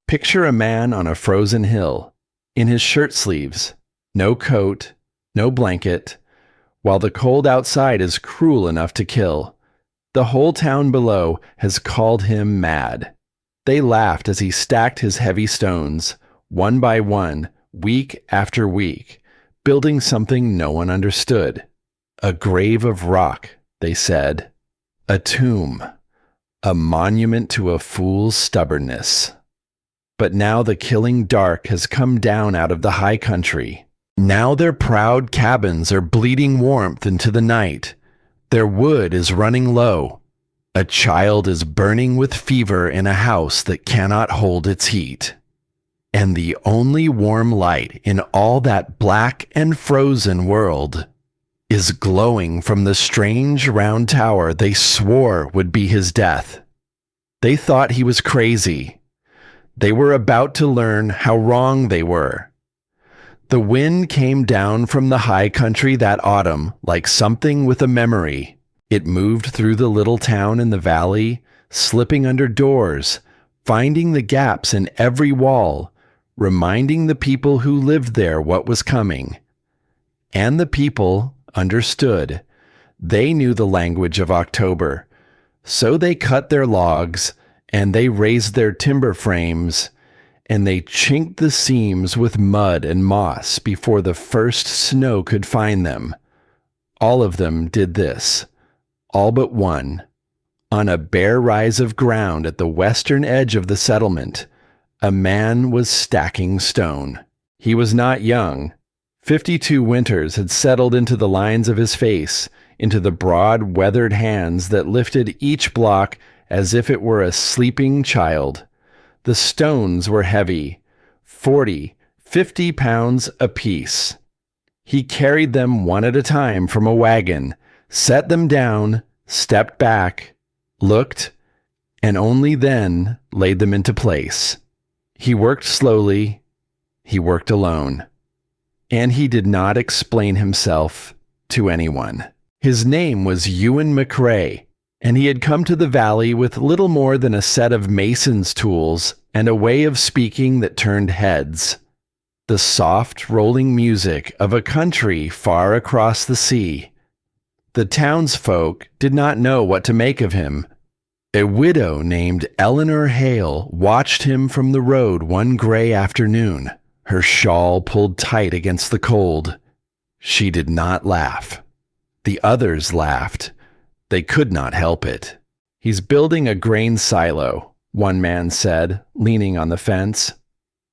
Picture a man on a frozen hill, in his shirt sleeves, no coat, no blanket, while the cold outside is cruel enough to kill. The whole town below has called him mad. They laughed as he stacked his heavy stones, one by one, week after week, building something no one understood. A grave of rock, they said. A tomb. A monument to a fool's stubbornness. But now the killing dark has come down out of the high country. Now their proud cabins are bleeding warmth into the night. Their wood is running low. A child is burning with fever in a house that cannot hold its heat. And the only warm light in all that black and frozen world is glowing from the strange round tower they swore would be his death. They thought he was crazy. They were about to learn how wrong they were. The wind came down from the high country that autumn like something with a memory. It moved through the little town in the valley, slipping under doors, finding the gaps in every wall, reminding the people who lived there what was coming. And the people understood. They knew the language of October. So they cut their logs, and they raised their timber frames, and they chinked the seams with mud and moss before the first snow could find them. All of them did this, all but one. On a bare rise of ground at the western edge of the settlement, a man was stacking stone. He was not young. 52 winters had settled into the lines of his face, into the broad, weathered hands that lifted each block as if it were a sleeping child. The stones were heavy, 40, 50 pounds apiece. He carried them one at a time from a wagon, set them down, stepped back, looked, and only then laid them into place. He worked slowly. He worked alone. And he did not explain himself to anyone. His name was Ewan McRae, and he had come to the valley with little more than a set of mason's tools and a way of speaking that turned heads. The soft, rolling music of a country far across the sea. The townsfolk did not know what to make of him. A widow named Eleanor Hale watched him from the road one gray afternoon, her shawl pulled tight against the cold. She did not laugh. The others laughed. They could not help it. "He's building a grain silo," one man said, leaning on the fence.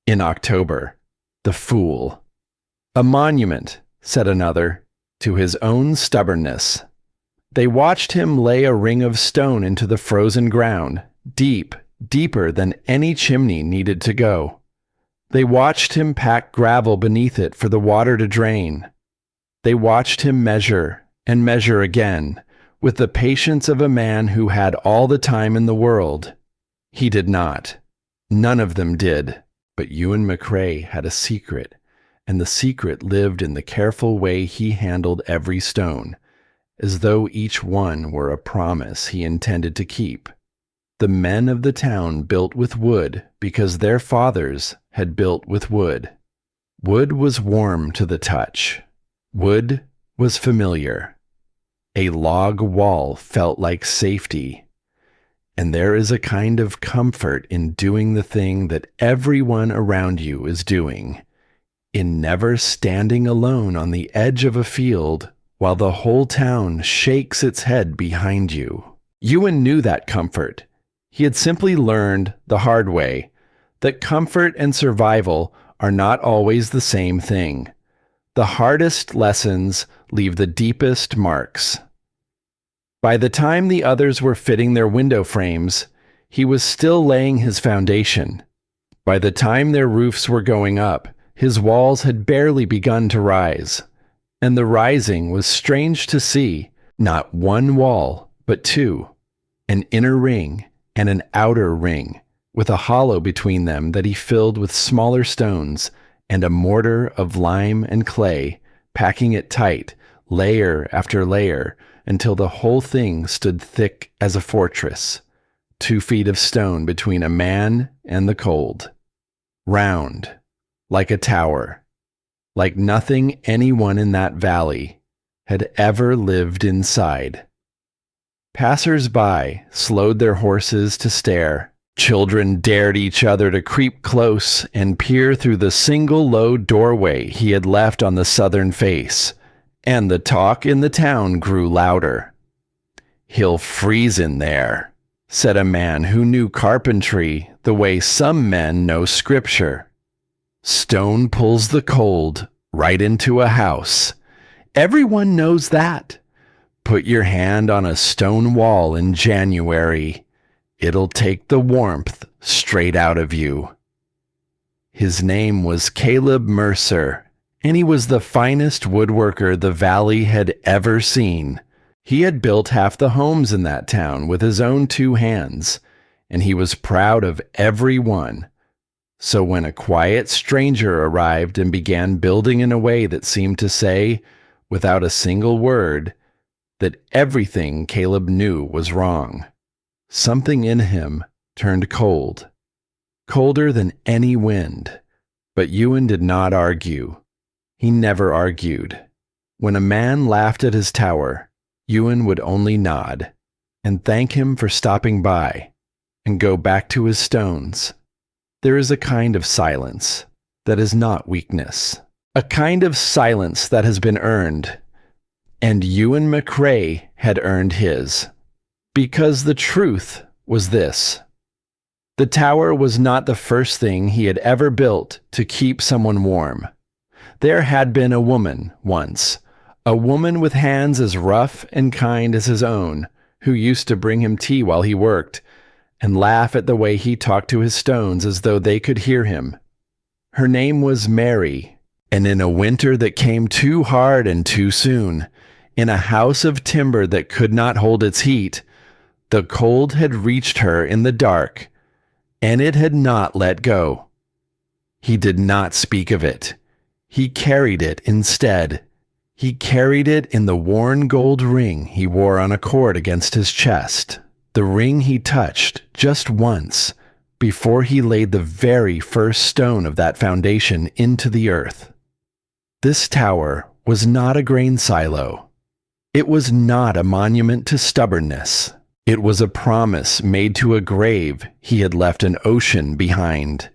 "In October. The fool." "A monument," said another, "to his own stubbornness." They watched him lay a ring of stone into the frozen ground, deep, deeper than any chimney needed to go. They watched him pack gravel beneath it for the water to drain. They watched him measure and measure again, with the patience of a man who had all the time in the world. He did not. None of them did. But Ewan McRae had a secret, and the secret lived in the careful way he handled every stone, as though each one were a promise he intended to keep. The men of the town built with wood because their fathers had built with wood. Wood was warm to the touch. Wood was familiar. A log wall felt like safety. And there is a kind of comfort in doing the thing that everyone around you is doing, in never standing alone on the edge of a field while the whole town shakes its head behind you. Ewan knew that comfort. He had simply learned the hard way that comfort and survival are not always the same thing. The hardest lessons leave the deepest marks. By the time the others were fitting their window frames, he was still laying his foundation. By the time their roofs were going up, his walls had barely begun to rise. And the rising was strange to see, not one wall, but two, an inner ring and an outer ring, with a hollow between them that he filled with smaller stones and a mortar of lime and clay, packing it tight, layer after layer, until the whole thing stood thick as a fortress, 2 feet of stone between a man and the cold. round, like a tower, like nothing anyone in that valley had ever lived inside. Passers-by slowed their horses to stare. Children dared each other to creep close and peer through the single low doorway he had left on the southern face, and the talk in the town grew louder. "He'll freeze in there," said a man who knew carpentry the way some men know scripture. "Stone pulls the cold right into a house. Everyone knows that. Put your hand on a stone wall in January. It'll take the warmth straight out of you." His name was Caleb Mercer, and he was the finest woodworker the valley had ever seen. He had built half the homes in that town with his own 2 hands, and he was proud of every one. So when a quiet stranger arrived and began building in a way that seemed to say, without a single word, that everything Caleb knew was wrong, something in him turned cold, colder than any wind. But Ewan did not argue. He never argued. When a man laughed at his tower, Ewan would only nod and thank him for stopping by and go back to his stones. There is a kind of silence that is not weakness, a kind of silence that has been earned, and Ewan McRae had earned his. Because the truth was this: the tower was not the first thing he had ever built to keep someone warm. There had been a woman once, a woman with hands as rough and kind as his own, who used to bring him tea while he worked, and laugh at the way he talked to his stones as though they could hear him. Her name was Mary, and in a winter that came too hard and too soon, in a house of timber that could not hold its heat, the cold had reached her in the dark, and it had not let go. He did not speak of it. He carried it instead. He carried it in the worn gold ring he wore on a cord against his chest, the ring he touched just once before he laid the very first stone of that foundation into the earth. This tower was not a grain silo. It was not a monument to stubbornness. It was a promise made to a grave he had left an ocean behind,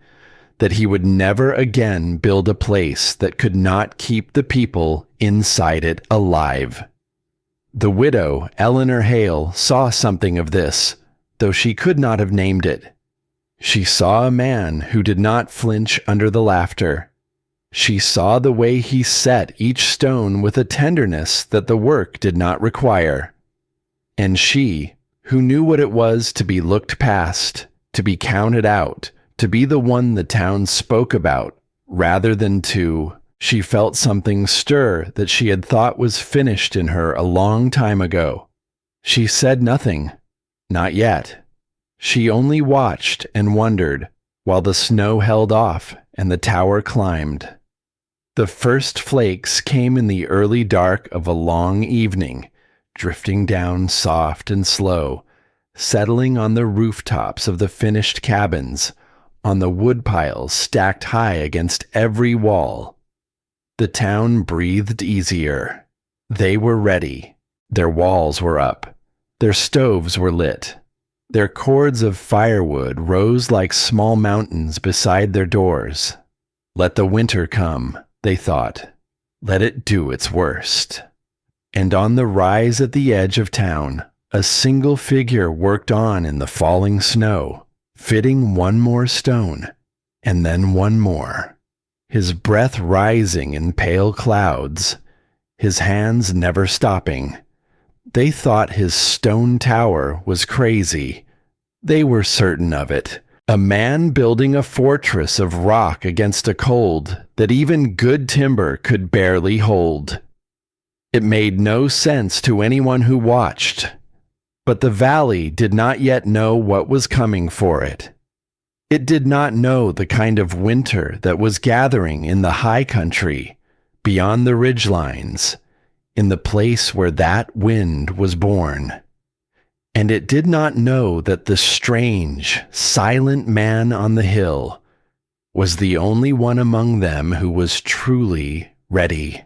that he would never again build a place that could not keep the people inside it alive. The widow, Eleanor Hale, saw something of this, though she could not have named it. She saw a man who did not flinch under the laughter. She saw the way he set each stone with a tenderness that the work did not require. And she, who knew what it was to be looked past, to be counted out, to be the one the town spoke about, rather than to, she felt something stir that she had thought was finished in her a long time ago. She said nothing, not yet. She only watched and wondered, while the snow held off and the tower climbed. The first flakes came in the early dark of a long evening, drifting down soft and slow, settling on the rooftops of the finished cabins, on the woodpiles stacked high against every wall. The town breathed easier. They were ready. Their walls were up. Their stoves were lit. Their cords of firewood rose like small mountains beside their doors. Let the winter come, they thought. Let it do its worst. And on the rise at the edge of town, a single figure worked on in the falling snow, fitting one more stone, and then one more. His breath rising in pale clouds, his hands never stopping. They thought his stone tower was crazy. They were certain of it. A man building a fortress of rock against a cold that even good timber could barely hold. It made no sense to anyone who watched, but the valley did not yet know what was coming for it. It did not know the kind of winter that was gathering in the high country, beyond the ridgelines, in the place where that wind was born. And it did not know that the strange, silent man on the hill, was the only one among them who was truly ready.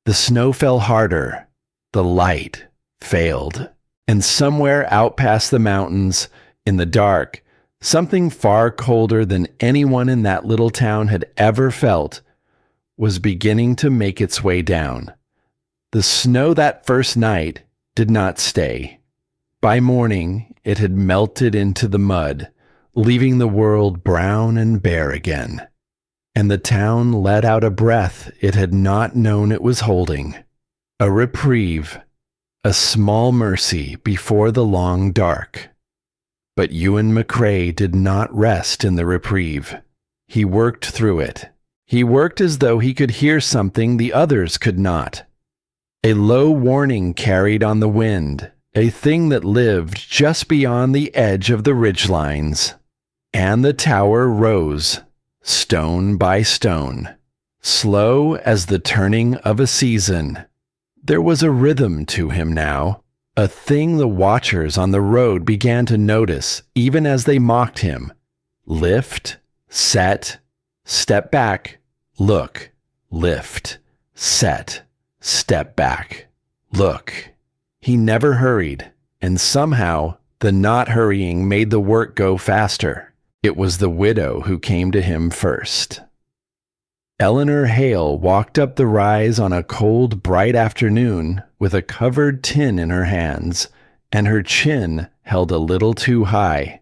The snow fell harder, the light failed, and somewhere out past the mountains, in the dark, something far colder than anyone in that little town had ever felt was beginning to make its way down. The snow that first night did not stay. By morning, it had melted into the mud, leaving the world brown and bare again, and the town let out a breath it had not known it was holding. A reprieve, a small mercy before the long dark. But Ewan McCrae did not rest in the reprieve. He worked through it. He worked as though he could hear something the others could not. A low warning carried on the wind, a thing that lived just beyond the edge of the ridgelines. And the tower rose, stone by stone, slow as the turning of a season. There was a rhythm to him now, a thing the watchers on the road began to notice even as they mocked him. Lift, set, step back, look, lift, set, step back, look. He never hurried, and somehow the not hurrying made the work go faster. It was the widow who came to him first. Eleanor Hale walked up the rise on a cold, bright afternoon with a covered tin in her hands, and her chin held a little too high,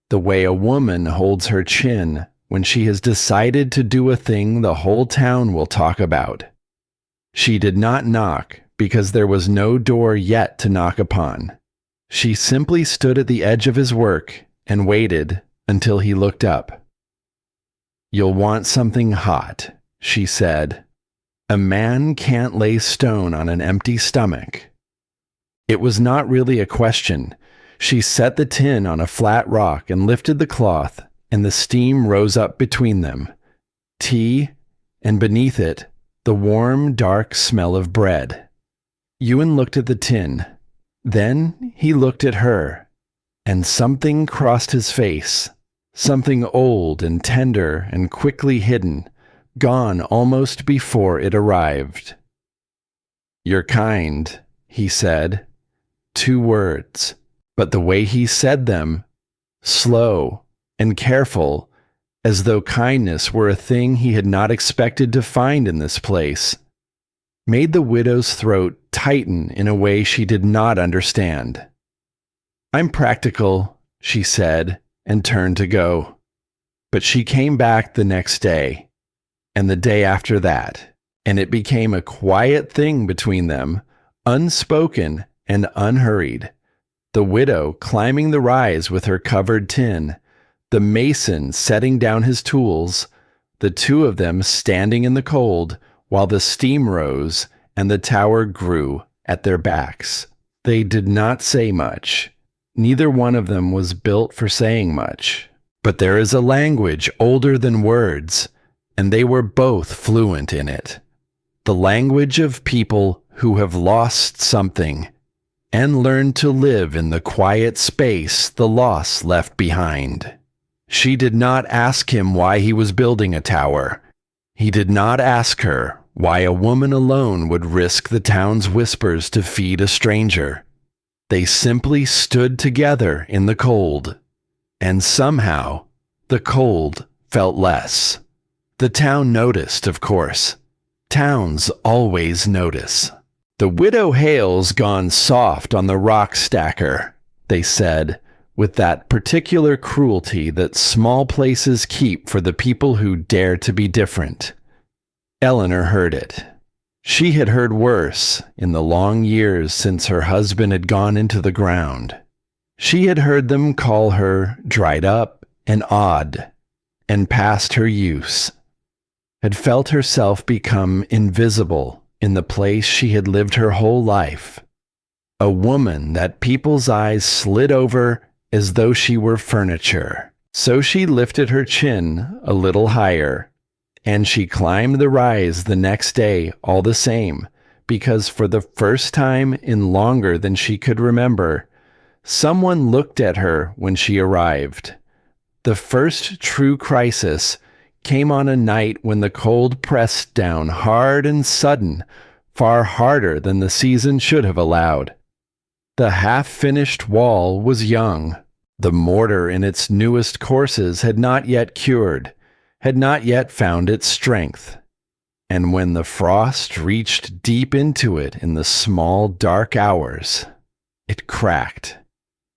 the way a woman holds her chin when she has decided to do a thing the whole town will talk about. She did not knock because there was no door yet to knock upon. She simply stood at the edge of his work and waited until he looked up. "You'll want something hot," she said. "A man can't lay stone on an empty stomach." It was not really a question. She set the tin on a flat rock and lifted the cloth, and the steam rose up between them. Tea, and beneath it, the warm, dark smell of bread. Ewan looked at the tin. Then he looked at her, and something crossed his face, something old and tender and quickly hidden, gone almost before it arrived. "You're kind," he said. 2 words, but the way he said them, slow and careful, as though kindness were a thing he had not expected to find in this place, made the widow's throat tighten in a way she did not understand. "I'm practical," she said, and turned to go. But she came back the next day, and the day after that, and it became a quiet thing between them, unspoken and unhurried. The widow climbing the rise with her covered tin, the mason setting down his tools, the 2 of them standing in the cold while the steam rose and the tower grew at their backs. They did not say much. Neither one of them was built for saying much. But there is a language older than words, and they were both fluent in it. The language of people who have lost something and learned to live in the quiet space the loss left behind. She did not ask him why he was building a tower. He did not ask her why a woman alone would risk the town's whispers to feed a stranger. They simply stood together in the cold, and somehow the cold felt less. The town noticed, of course. Towns always notice. "The widow Hale's gone soft on the rock stacker," they said, with that particular cruelty that small places keep for the people who dare to be different. Eleanor heard it. She had heard worse in the long years since her husband had gone into the ground. She had heard them call her dried up and odd and past her use, had felt herself become invisible in the place she had lived her whole life, a woman that people's eyes slid over as though she were furniture. So she lifted her chin a little higher, and she climbed the rise the next day all the same, because for the first time in longer than she could remember, someone looked at her when she arrived. The first true crisis came on a night when the cold pressed down hard and sudden, far harder than the season should have allowed. The half-finished wall was young. The mortar in its newest courses had not yet cured, had not yet found its strength. And when the frost reached deep into it in the small dark hours, it cracked.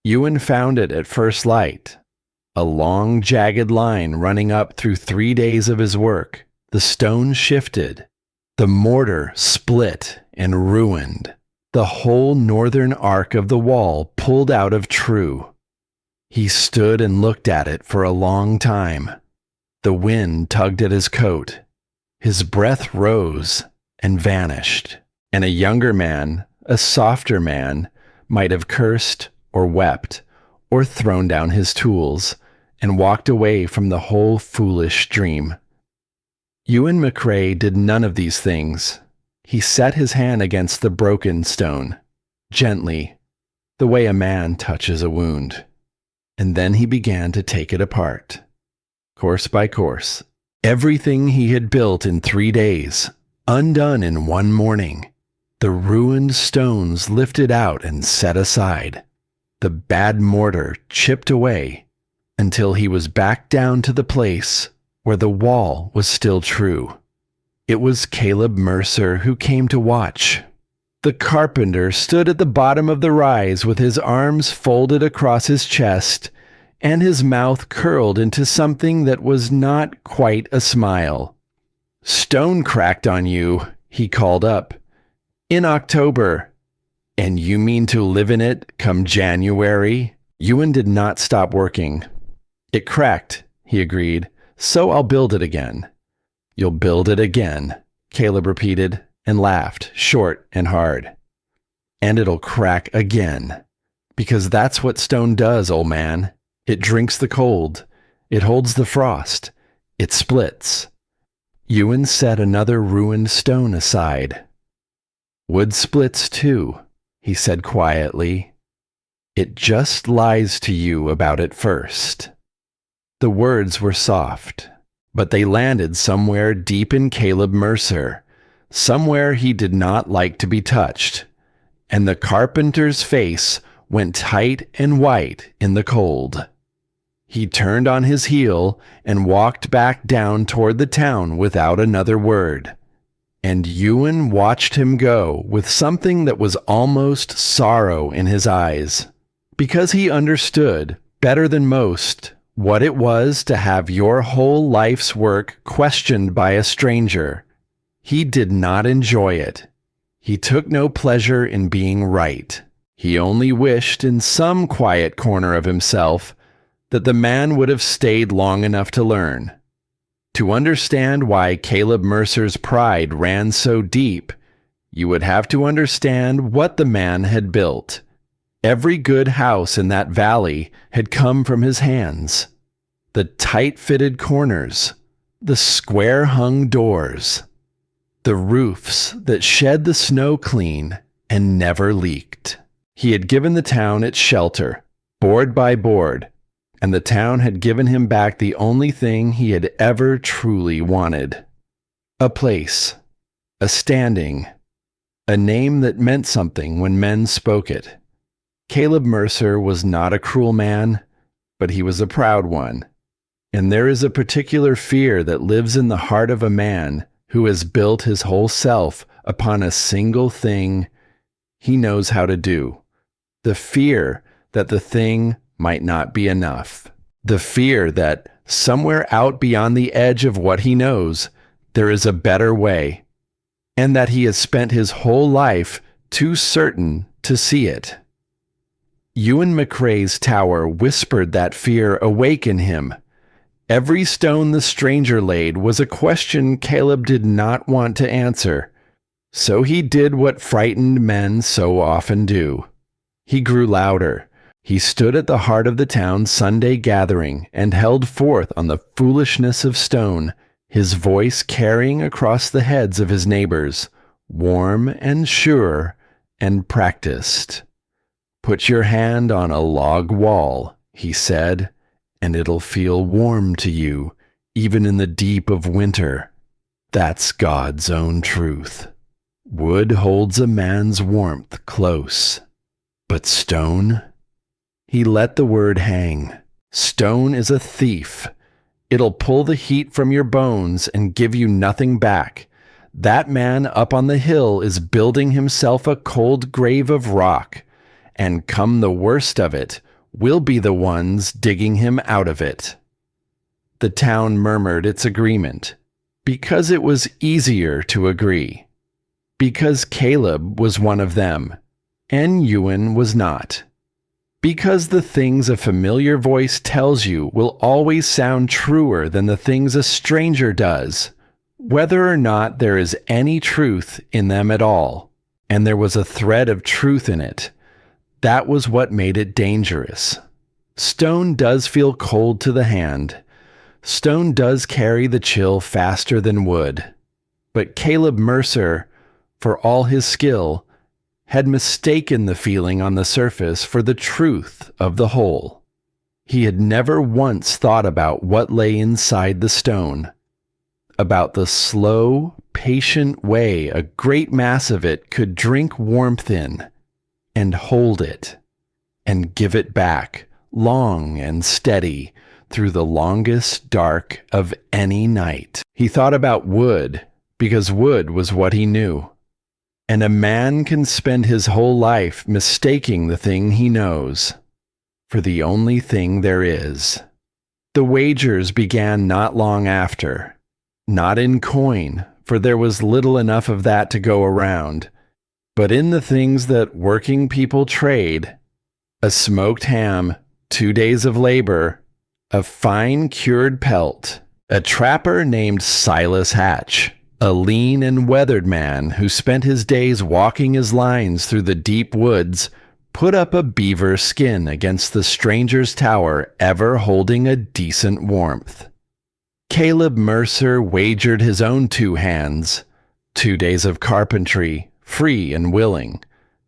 Ewan found it at first light, a long jagged line running up through 3 days of his work. The stone shifted. The mortar split and ruined. The whole northern arc of the wall pulled out of true. He stood and looked at it for a long time. The wind tugged at his coat. His breath rose and vanished, and a younger man, a softer man, might have cursed or wept or thrown down his tools and walked away from the whole foolish dream. Ewan McCrae did none of these things. He set his hand against the broken stone, gently, the way a man touches a wound. And then he began to take it apart, course by course. Everything he had built in 3 days, undone in one morning. The ruined stones lifted out and set aside. The bad mortar chipped away until he was back down to the place where the wall was still true. It was Caleb Mercer who came to watch. The carpenter stood at the bottom of the rise with his arms folded across his chest and his mouth curled into something that was not quite a smile. "Stone cracked on you," he called up. "In October. And you mean to live in it come January?" Ewan did not stop working. "It cracked," he agreed, "so I'll build it again." "You'll build it again," Caleb repeated, and laughed, short and hard. "And it'll crack again. Because that's what stone does, old man. It drinks the cold. It holds the frost. It splits." Ewan set another ruined stone aside. "Wood splits too," he said quietly. "It just lies to you about it first." The words were soft, but they landed somewhere deep in Caleb Mercer, somewhere he did not like to be touched, and the carpenter's face went tight and white in the cold. He turned on his heel and walked back down toward the town without another word. And Ewan watched him go with something that was almost sorrow in his eyes, because he understood, better than most, what it was to have your whole life's work questioned by a stranger. He did not enjoy it. He took no pleasure in being right. He only wished in some quiet corner of himself that the man would have stayed long enough to learn. To understand why Caleb Mercer's pride ran so deep, you would have to understand what the man had built. Every good house in that valley had come from his hands. The tight-fitted corners, the square-hung doors, the roofs that shed the snow clean and never leaked. He had given the town its shelter, board by board, and the town had given him back the only thing he had ever truly wanted. A place, a standing, a name that meant something when men spoke it. Caleb Mercer was not a cruel man, but he was a proud one. And there is a particular fear that lives in the heart of a man who has built his whole self upon a single thing he knows how to do. The fear that the thing might not be enough. The fear that somewhere out beyond the edge of what he knows, there is a better way, and that he has spent his whole life too certain to see it. Ewan McCrae's tower whispered that fear awake in him. Every stone the stranger laid was a question Caleb did not want to answer, so he did what frightened men so often do. He grew louder. He stood at the heart of the town's Sunday gathering and held forth on the foolishness of stone, his voice carrying across the heads of his neighbors, warm and sure and practiced. "Put your hand on a log wall," he said, "and it'll feel warm to you, even in the deep of winter. That's God's own truth. Wood holds a man's warmth close, but stone? He let the word hang. Stone is a thief. It'll pull the heat from your bones and give you nothing back. That man up on the hill is building himself a cold grave of rock, and come the worst of it, we'll be the ones digging him out of it. The town murmured its agreement, because it was easier to agree. Because Caleb was one of them, and Ewan was not. Because the things a familiar voice tells you will always sound truer than the things a stranger does, whether or not there is any truth in them at all, and there was a thread of truth in it. That was what made it dangerous. Stone does feel cold to the hand. Stone does carry the chill faster than wood. But Caleb Mercer, for all his skill, had mistaken the feeling on the surface for the truth of the whole. He had never once thought about what lay inside the stone, about the slow, patient way a great mass of it could drink warmth in, and hold it, and give it back, long and steady, through the longest dark of any night. He thought about wood, because wood was what he knew. And a man can spend his whole life mistaking the thing he knows for the only thing there is. The wagers began not long after, not in coin, for there was little enough of that to go around, but in the things that working people trade: a smoked ham, 2 days of labor, a fine cured pelt, a trapper named Silas Hatch, a lean and weathered man who spent his days walking his lines through the deep woods, put up a beaver skin against the stranger's tower, ever holding a decent warmth. Caleb Mercer wagered his own 2 hands, 2 days of carpentry, free and willing,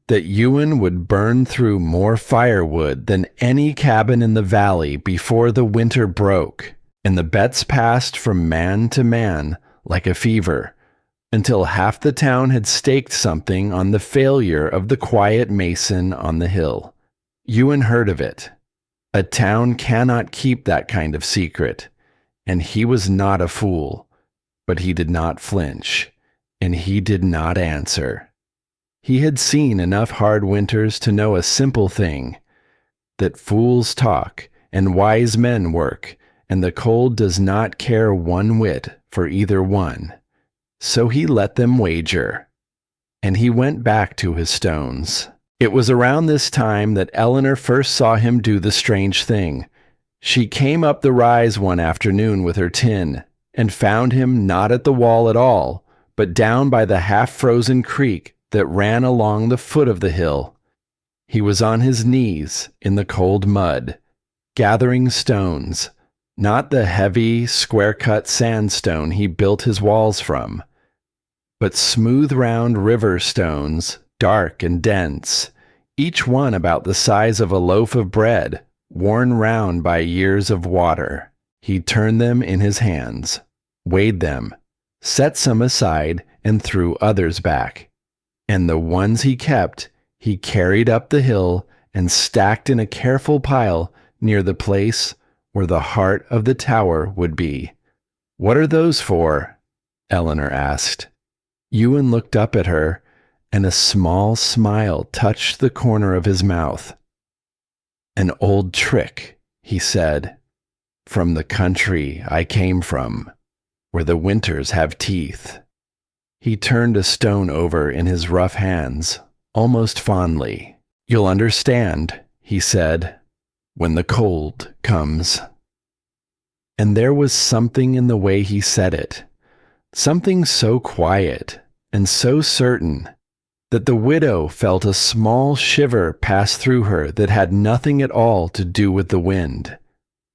that Ewan would burn through more firewood than any cabin in the valley before the winter broke, and the bets passed from man to man like a fever, until half the town had staked something on the failure of the quiet mason on the hill. Ewan heard of it. A town cannot keep that kind of secret, and he was not a fool, but he did not flinch, and he did not answer. He had seen enough hard winters to know a simple thing, that fools talk and wise men work, and the cold does not care one whit for either one. So he let them wager, and he went back to his stones. It was around this time that Eleanor first saw him do the strange thing. She came up the rise one afternoon with her tin, and found him not at the wall at all, but down by the half-frozen creek that ran along the foot of the hill. He was on his knees in the cold mud, gathering stones, not the heavy, square-cut sandstone he built his walls from, but smooth round river stones, dark and dense, each one about the size of a loaf of bread, worn round by years of water. He turned them in his hands, weighed them, set some aside, and threw others back. And the ones he kept, he carried up the hill and stacked in a careful pile near the place where the heart of the tower would be. "What are those for?" Eleanor asked. Ewan looked up at her, and a small smile touched the corner of his mouth. "An old trick," he said, "from the country I came from, where the winters have teeth." He turned a stone over in his rough hands, almost fondly. "You'll understand," he said, "when the cold comes." And there was something in the way he said it, something so quiet and so certain, that the widow felt a small shiver pass through her that had nothing at all to do with the wind.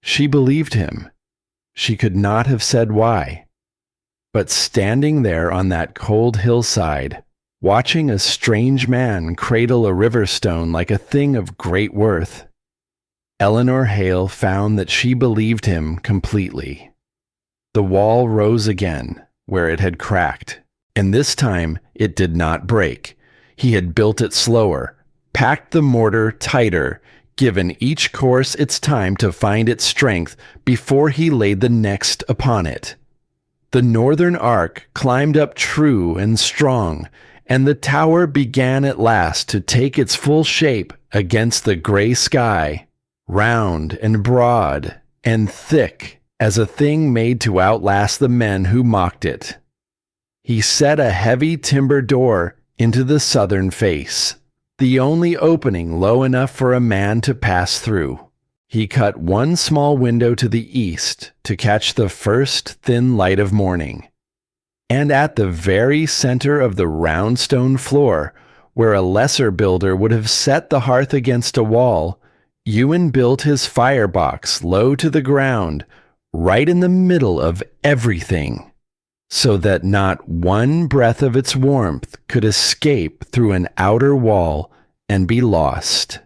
She believed him. She could not have said why. But standing there on that cold hillside, watching a strange man cradle a river stone like a thing of great worth, Eleanor Hale found that she believed him completely. The wall rose again, where it had cracked, and this time it did not break. He had built it slower, packed the mortar tighter, given each course its time to find its strength before he laid the next upon it. The northern arc climbed up true and strong, and the tower began at last to take its full shape against the gray sky, round and broad and thick as a thing made to outlast the men who mocked it. He set a heavy timber door into the southern face, the only opening low enough for a man to pass through. He cut one small window to the east to catch the first thin light of morning. And at the very center of the round stone floor, where a lesser builder would have set the hearth against a wall, Ewan built his firebox low to the ground, right in the middle of everything, so that not one breath of its warmth could escape through an outer wall and be lost.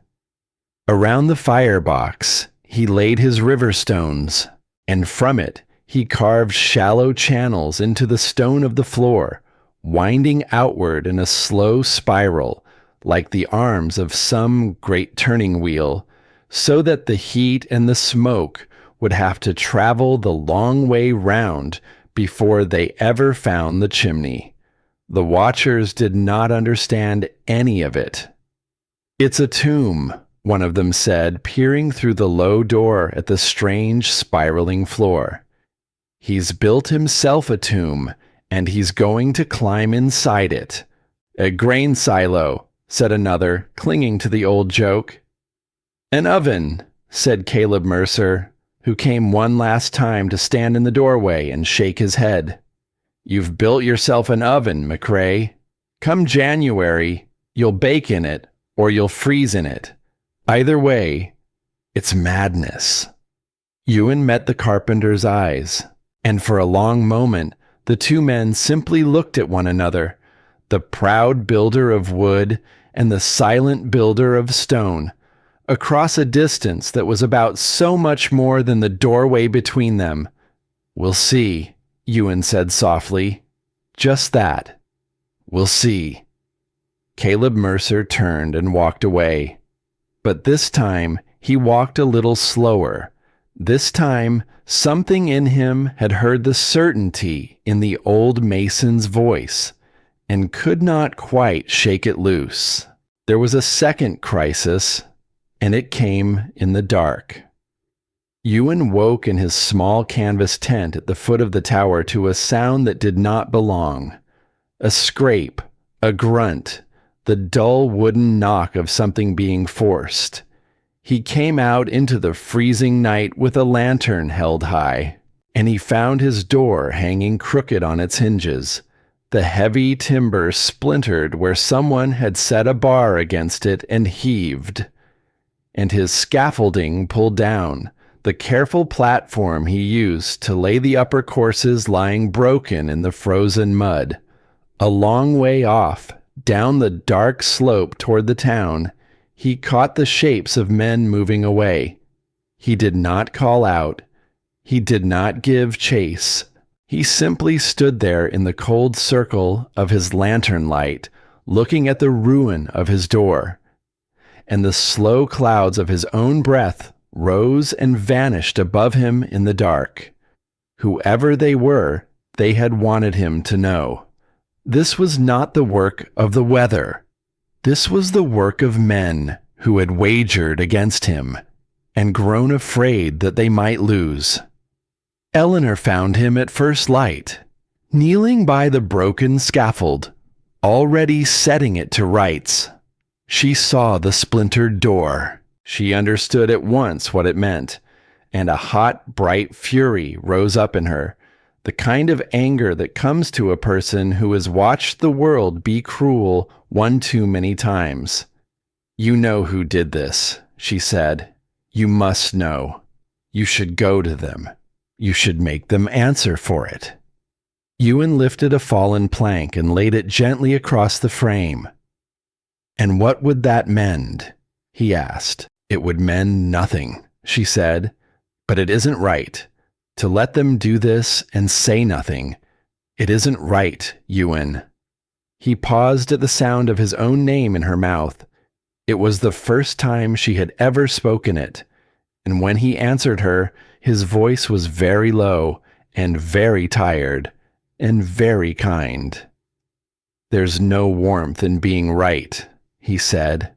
Around the firebox, he laid his river stones, and from it he carved shallow channels into the stone of the floor, winding outward in a slow spiral, like the arms of some great turning wheel, so that the heat and the smoke would have to travel the long way round before they ever found the chimney. The watchers did not understand any of it. "It's a tomb," one of them said, peering through the low door at the strange spiraling floor. "He's built himself a tomb, and he's going to climb inside it." "A grain silo," said another, clinging to the old joke. "An oven," said Caleb Mercer, who came one last time to stand in the doorway and shake his head. "You've built yourself an oven, McRae. Come January, you'll bake in it, or you'll freeze in it. Either way, it's madness." Ewan met the carpenter's eyes, and for a long moment the two men simply looked at one another, the proud builder of wood and the silent builder of stone, across a distance that was about so much more than the doorway between them. "We'll see," Ewan said softly. "Just that. We'll see." Caleb Mercer turned and walked away. But this time he walked a little slower. This time something in him had heard the certainty in the old mason's voice and could not quite shake it loose. There was a second crisis, and it came in the dark. Ewan woke in his small canvas tent at the foot of the tower to a sound that did not belong. A scrape, a grunt, the dull wooden knock of something being forced. He came out into the freezing night with a lantern held high, and he found his door hanging crooked on its hinges, the heavy timber splintered where someone had set a bar against it and heaved, and his scaffolding pulled down, the careful platform he used to lay the upper courses lying broken in the frozen mud. A long way off, down the dark slope toward the town, he caught the shapes of men moving away. He did not call out. He did not give chase. He simply stood there in the cold circle of his lantern light, looking at the ruin of his door. And the slow clouds of his own breath rose and vanished above him in the dark. Whoever they were, they had wanted him to know. This was not the work of the weather. This was the work of men who had wagered against him and grown afraid that they might lose. Eleanor found him at first light, kneeling by the broken scaffold, already setting it to rights. She saw the splintered door. She understood at once what it meant, and a hot, bright fury rose up in her, the kind of anger that comes to a person who has watched the world be cruel one too many times. "You know who did this," she said. "You must know. You should go to them. You should make them answer for it." Ewan lifted a fallen plank and laid it gently across the frame. "And what would that mend?" he asked. "It would mend nothing," she said. "But it isn't right. To let them do this and say nothing. It isn't right, Ewan. He paused at the sound of his own name in her mouth. It was the first time she had ever spoken it, and when he answered her, his voice was very low and very tired and very kind. There's no warmth in being right, he said.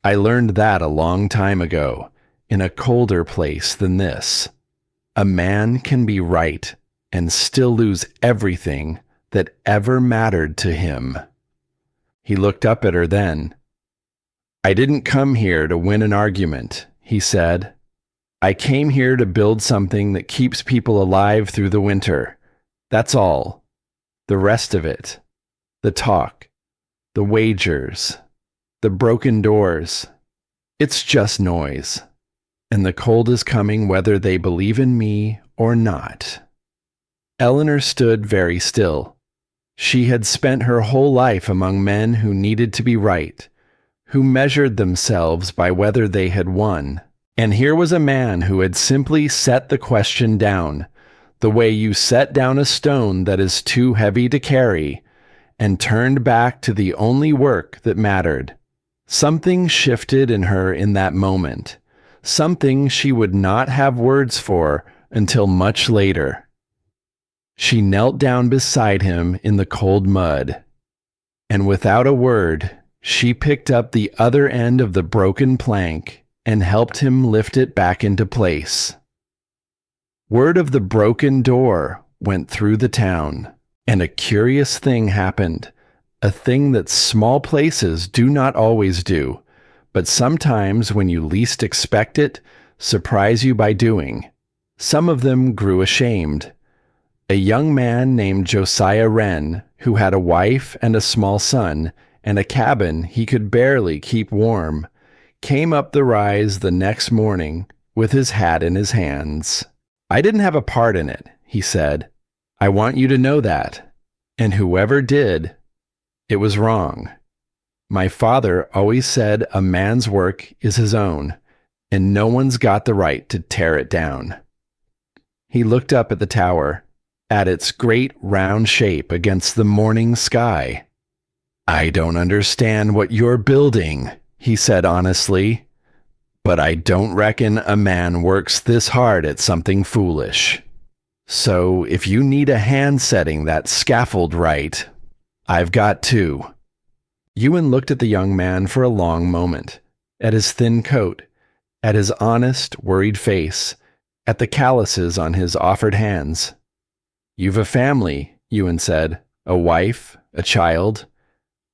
I learned that a long time ago, in a colder place than this. A man can be right and still lose everything that ever mattered to him. He looked up at her then. I didn't come here to win an argument, he said. I came here to build something that keeps people alive through the winter. That's all. The rest of it, the talk, the wagers, the broken doors, it's just noise. And the cold is coming whether they believe in me or not. Eleanor stood very still. She had spent her whole life among men who needed to be right, who measured themselves by whether they had won. And here was a man who had simply set the question down, the way you set down a stone that is too heavy to carry, and turned back to the only work that mattered. Something shifted in her in that moment, something she would not have words for until much later. She knelt down beside him in the cold mud, and without a word, she picked up the other end of the broken plank and helped him lift it back into place. Word of the broken door went through the town, and a curious thing happened, a thing that small places do not always do, but sometimes when you least expect it, surprise you by doing. Some of them grew ashamed. A young man named Josiah Wren, who had a wife and a small son, and a cabin he could barely keep warm, came up the rise the next morning with his hat in his hands. I didn't have a part in it, he said. I want you to know that. And whoever did, it was wrong. My father always said a man's work is his own, and no one's got the right to tear it down. He looked up at the tower, at its great round shape against the morning sky. I don't understand what you're building, he said honestly, but I don't reckon a man works this hard at something foolish. So if you need a hand setting that scaffold right, I've got two. Ewan looked at the young man for a long moment, at his thin coat, at his honest, worried face, at the calluses on his offered hands. You've a family, Ewan said, a wife, a child.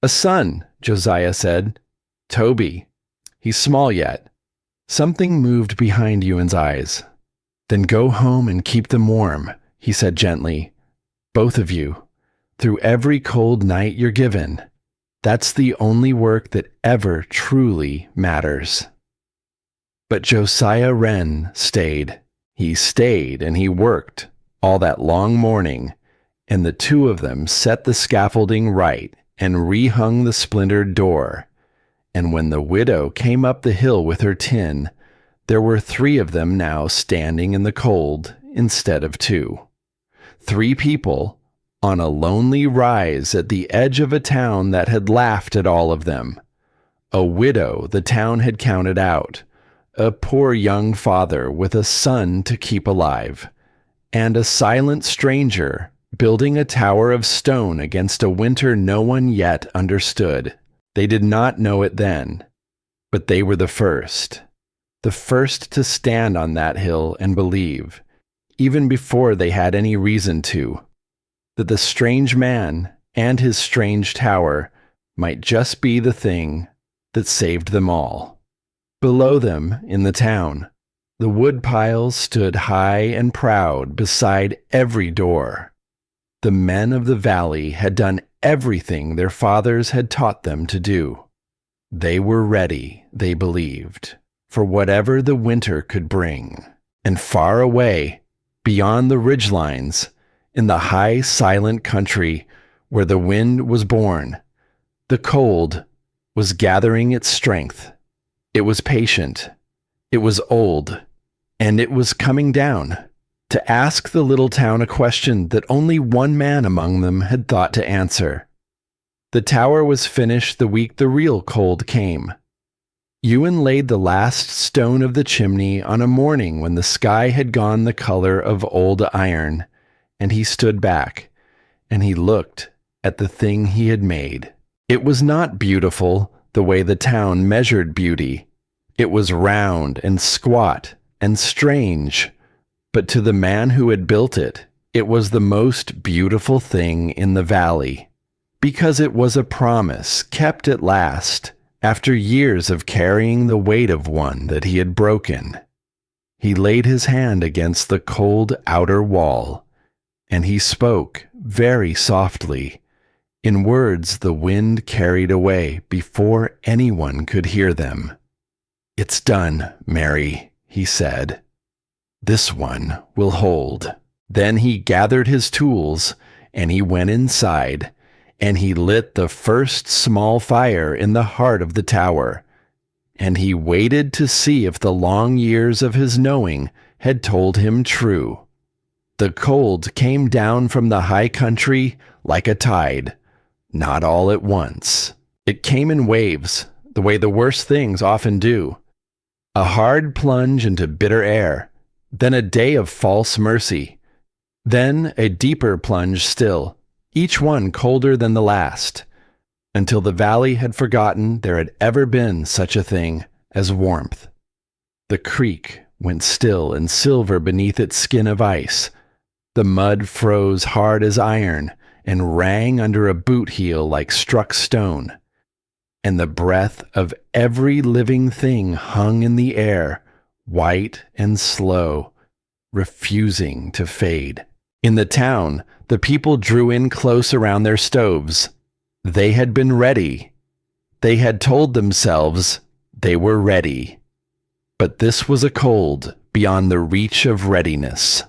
A son, Josiah said. Toby. He's small yet. Something moved behind Ewan's eyes. Then go home and keep them warm, he said gently. Both of you. Through every cold night you're given. That's the only work that ever truly matters. But Josiah Wren stayed. He stayed and he worked all that long morning, and the two of them set the scaffolding right and rehung the splintered door. And when the widow came up the hill with her tin, there were 3 of them now standing in the cold instead of 2. 3 people on a lonely rise at the edge of a town that had laughed at all of them. A widow the town had counted out, a poor young father with a son to keep alive, and a silent stranger building a tower of stone against a winter no one yet understood. They did not know it then, but they were the first to stand on that hill and believe, even before they had any reason to, that the strange man and his strange tower might just be the thing that saved them all. Below them, in the town, the wood piles stood high and proud beside every door. The men of the valley had done everything their fathers had taught them to do. They were ready, they believed, for whatever the winter could bring. And far away, beyond the ridgelines, in the high silent country where the wind was born, the cold was gathering its strength. It was patient, it was old, and it was coming down to ask the little town a question that only one man among them had thought to answer. The tower was finished the week the real cold came. Ewan laid the last stone of the chimney on a morning when the sky had gone the color of old iron, and he stood back, and he looked at the thing he had made. It was not beautiful the way the town measured beauty. It was round and squat and strange, but to the man who had built it, it was the most beautiful thing in the valley, because it was a promise kept at last, after years of carrying the weight of one that he had broken. He laid his hand against the cold outer wall, and he spoke very softly, in words the wind carried away before anyone could hear them. "It's done, Mary," he said. "This one will hold." Then he gathered his tools, and he went inside, and he lit the first small fire in the heart of the tower, and he waited to see if the long years of his knowing had told him true. The cold came down from the high country like a tide, not all at once. It came in waves, the way the worst things often do. A hard plunge into bitter air, then a day of false mercy, then a deeper plunge still, each one colder than the last, until the valley had forgotten there had ever been such a thing as warmth. The creek went still and silver beneath its skin of ice. The mud froze hard as iron and rang under a boot heel like struck stone, and the breath of every living thing hung in the air, white and slow, refusing to fade. In the town, the people drew in close around their stoves. They had been ready. They had told themselves they were ready. But this was a cold beyond the reach of readiness.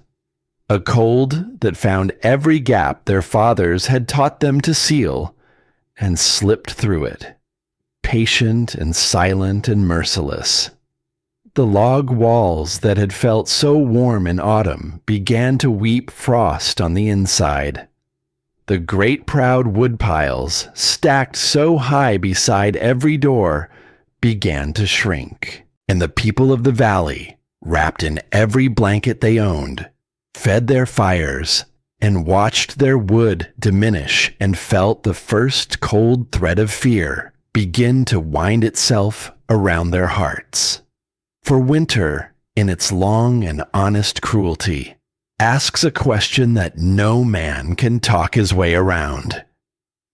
A cold that found every gap their fathers had taught them to seal and slipped through it, patient and silent and merciless. The log walls that had felt so warm in autumn began to weep frost on the inside. The great proud wood piles, stacked so high beside every door, began to shrink, and the people of the valley, wrapped in every blanket they owned, fed their fires and watched their wood diminish and felt the first cold thread of fear begin to wind itself around their hearts. For winter, in its long and honest cruelty, asks a question that no man can talk his way around.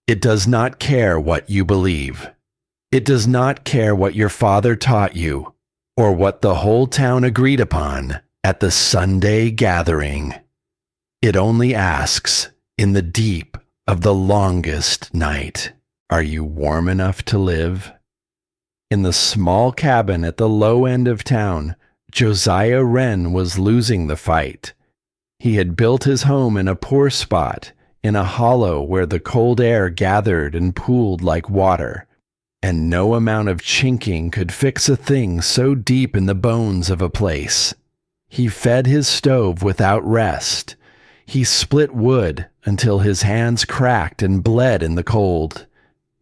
It does not care what you believe. It does not care what your father taught you, or what the whole town agreed upon at the Sunday gathering. It only asks, in the deep of the longest night, are you warm enough to live? In the small cabin at the low end of town, Josiah Wren was losing the fight. He had built his home in a poor spot, in a hollow where the cold air gathered and pooled like water, and no amount of chinking could fix a thing so deep in the bones of a place. He fed his stove without rest. He split wood until his hands cracked and bled in the cold.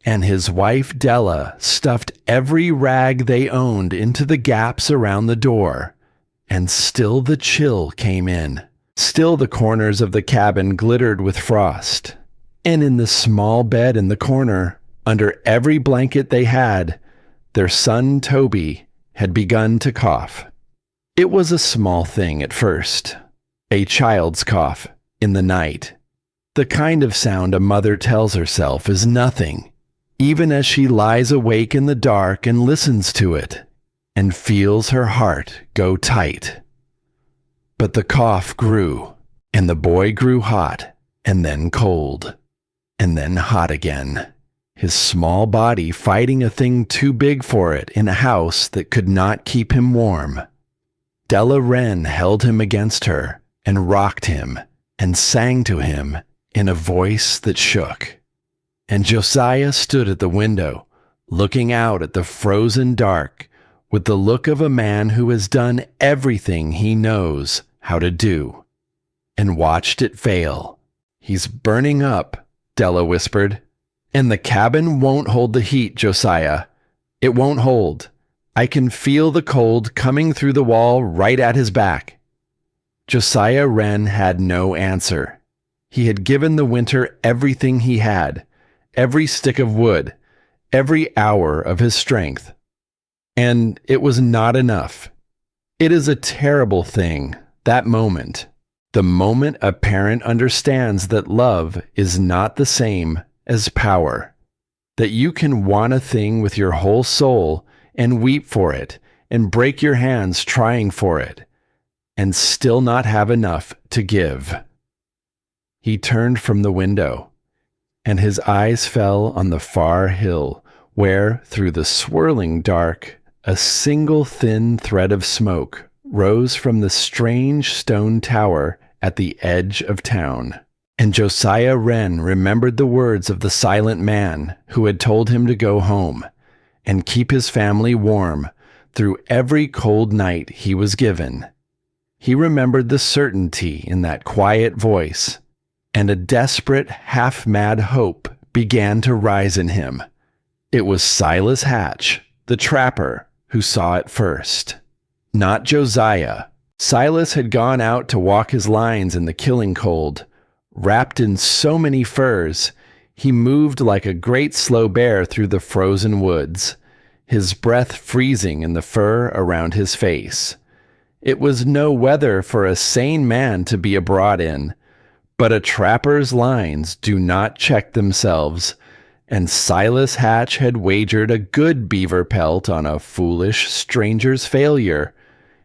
And his wife Della stuffed every rag they owned into the gaps around the door, and still the chill came in. Still the corners of the cabin glittered with frost, and in the small bed in the corner, under every blanket they had, their son Toby had begun to cough. It was a small thing at first, a child's cough in the night, the kind of sound a mother tells herself is nothing, even as she lies awake in the dark and listens to it, and feels her heart go tight. But the cough grew, and the boy grew hot, and then cold, and then hot again, his small body fighting a thing too big for it in a house that could not keep him warm. Della Wren held him against her, and rocked him, and sang to him in a voice that shook. And Josiah stood at the window, looking out at the frozen dark, with the look of a man who has done everything he knows how to do. and watched it fail. "He's burning up," Della whispered. "And the cabin won't hold the heat, Josiah. It won't hold. I can feel the cold coming through the wall right at his back." Josiah Wren had no answer. He had given the winter everything he had, every stick of wood, every hour of his strength. And it was not enough. It is a terrible thing, that moment. The moment a parent understands that love is not the same as power. That you can want a thing with your whole soul and weep for it and break your hands trying for it, and still not have enough to give. He turned from the window, and his eyes fell on the far hill where, through the swirling dark, a single thin thread of smoke rose from the strange stone tower at the edge of town. And Josiah Wren remembered the words of the silent man who had told him to go home and keep his family warm through every cold night he was given. He remembered the certainty in that quiet voice, and a desperate, half-mad hope began to rise in him. It was Silas Hatch, the trapper, who saw it first. Not Josiah. Silas had gone out to walk his lines in the killing cold. Wrapped in so many furs, he moved like a great slow bear through the frozen woods, his breath freezing in the fur around his face. It was no weather for a sane man to be abroad in, but a trapper's lines do not check themselves, and Silas Hatch had wagered a good beaver pelt on a foolish stranger's failure,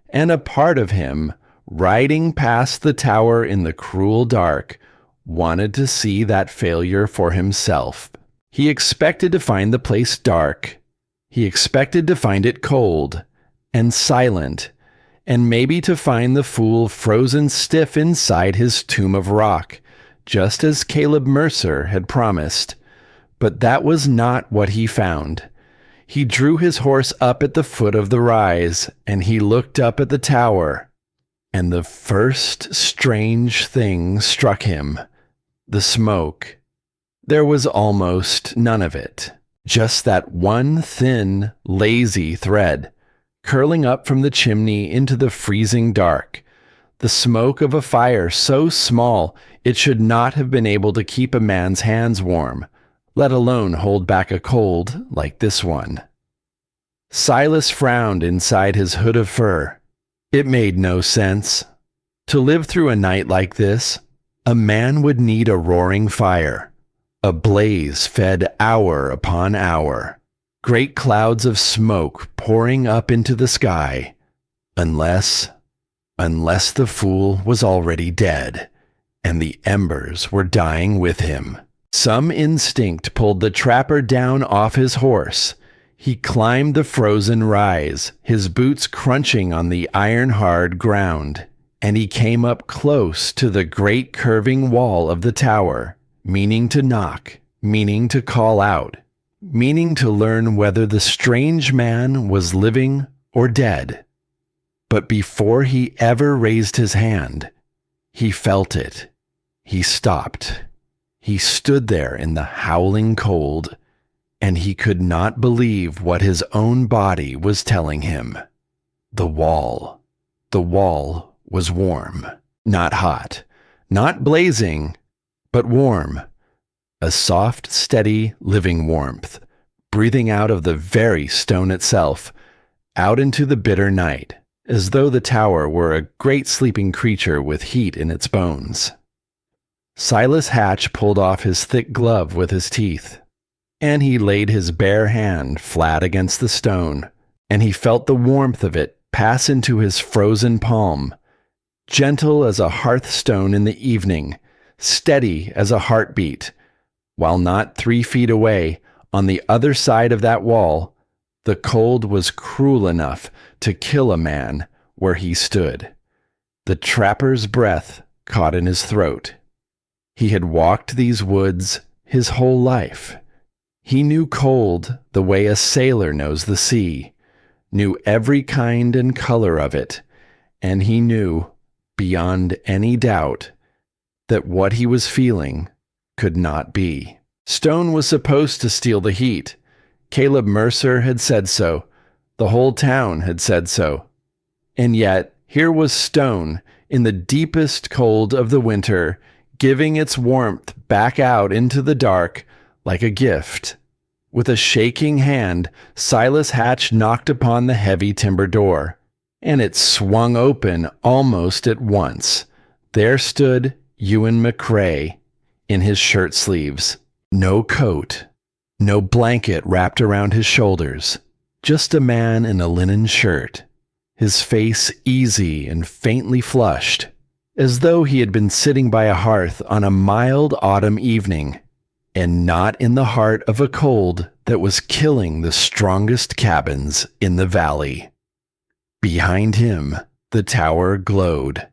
and a part of him, riding past the tower in the cruel dark, wanted to see that failure for himself. He expected to find the place dark. He expected to find it cold and silent, and maybe to find the fool frozen stiff inside his tomb of rock, just as Caleb Mercer had promised. But that was not what he found. He drew his horse up at the foot of the rise, and he looked up at the tower, and the first strange thing struck him: the smoke. There was almost none of it, just that one thin, lazy thread, curling up from the chimney into the freezing dark, the smoke of a fire so small it should not have been able to keep a man's hands warm, let alone hold back a cold like this one. Silas frowned inside his hood of fur. It made no sense. To live through a night like this, a man would need a roaring fire, a blaze fed hour upon hour, great clouds of smoke pouring up into the sky, unless the fool was already dead, and the embers were dying with him. Some instinct pulled the trapper down off his horse. He climbed the frozen rise, his boots crunching on the iron-hard ground, and he came up close to the great curving wall of the tower, meaning to knock, meaning to call out, meaning to learn whether the strange man was living or dead. But before he ever raised his hand, he felt it. He stopped. He stood there in the howling cold, and he could not believe what his own body was telling him. The wall was warm, not hot, not blazing, but warm. A soft, steady, living warmth, breathing out of the very stone itself, out into the bitter night, as though the tower were a great sleeping creature with heat in its bones. Silas Hatch pulled off his thick glove with his teeth, and he laid his bare hand flat against the stone, and he felt the warmth of it pass into his frozen palm, gentle as a hearthstone in the evening, steady as a heartbeat, while not 3 feet away, on the other side of that wall, the cold was cruel enough to kill a man where he stood. The trapper's breath caught in his throat. He had walked these woods his whole life. He knew cold the way a sailor knows the sea, knew every kind and color of it, and he knew, beyond any doubt, that what he was feeling could not be. Stone was supposed to steal the heat. Caleb Mercer had said so. The whole town had said so. And yet, here was stone in the deepest cold of the winter, giving its warmth back out into the dark like a gift. With a shaking hand, Silas Hatch knocked upon the heavy timber door, and it swung open almost at once. There stood Ewan McCrae in his shirt sleeves. No coat, no blanket wrapped around his shoulders, just a man in a linen shirt, his face easy and faintly flushed, as though he had been sitting by a hearth on a mild autumn evening, and not in the heart of a cold that was killing the strongest cabins in the valley. Behind him, the tower glowed,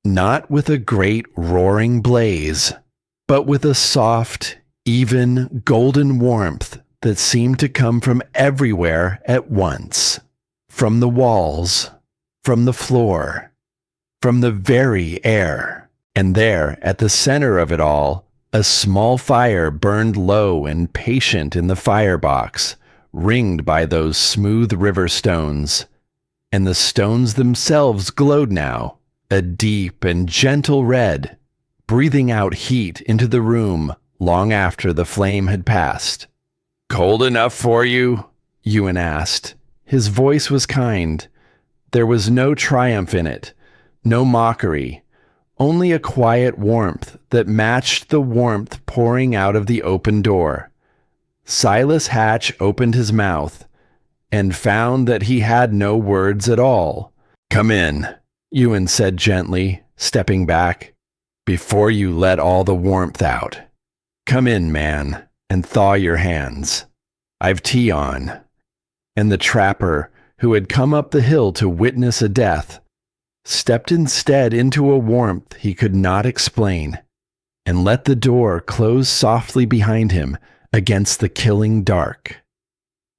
not with a great roaring blaze, but with a soft, even, golden warmth that seemed to come from everywhere at once. From the walls, from the floor, from the very air. And there, at the center of it all, a small fire burned low and patient in the firebox, ringed by those smooth river stones. And the stones themselves glowed now, a deep and gentle red, breathing out heat into the room long after the flame had passed. "Cold enough for you?" Ewan asked. His voice was kind. There was no triumph in it, no mockery, only a quiet warmth that matched the warmth pouring out of the open door. Silas Hatch opened his mouth and found that he had no words at all. "Come in," Ewan said gently, stepping back, "before you let all the warmth out. Come in, man, and thaw your hands. I've tea on." And the trapper, who had come up the hill to witness a death, stepped instead into a warmth he could not explain, and let the door close softly behind him against the killing dark.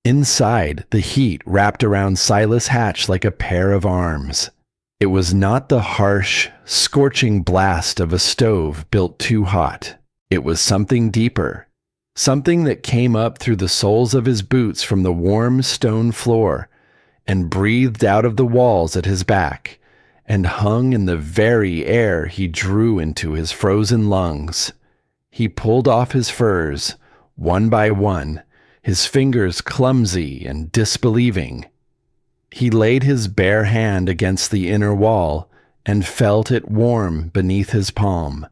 Inside, the heat wrapped around Silas Hatch like a pair of arms. It was not the harsh, scorching blast of a stove built too hot. It was something deeper, something that came up through the soles of his boots from the warm stone floor, and breathed out of the walls at his back, and hung in the very air he drew into his frozen lungs. He pulled off his furs, one by one, his fingers clumsy and disbelieving. He laid his bare hand against the inner wall and felt it warm beneath his palm,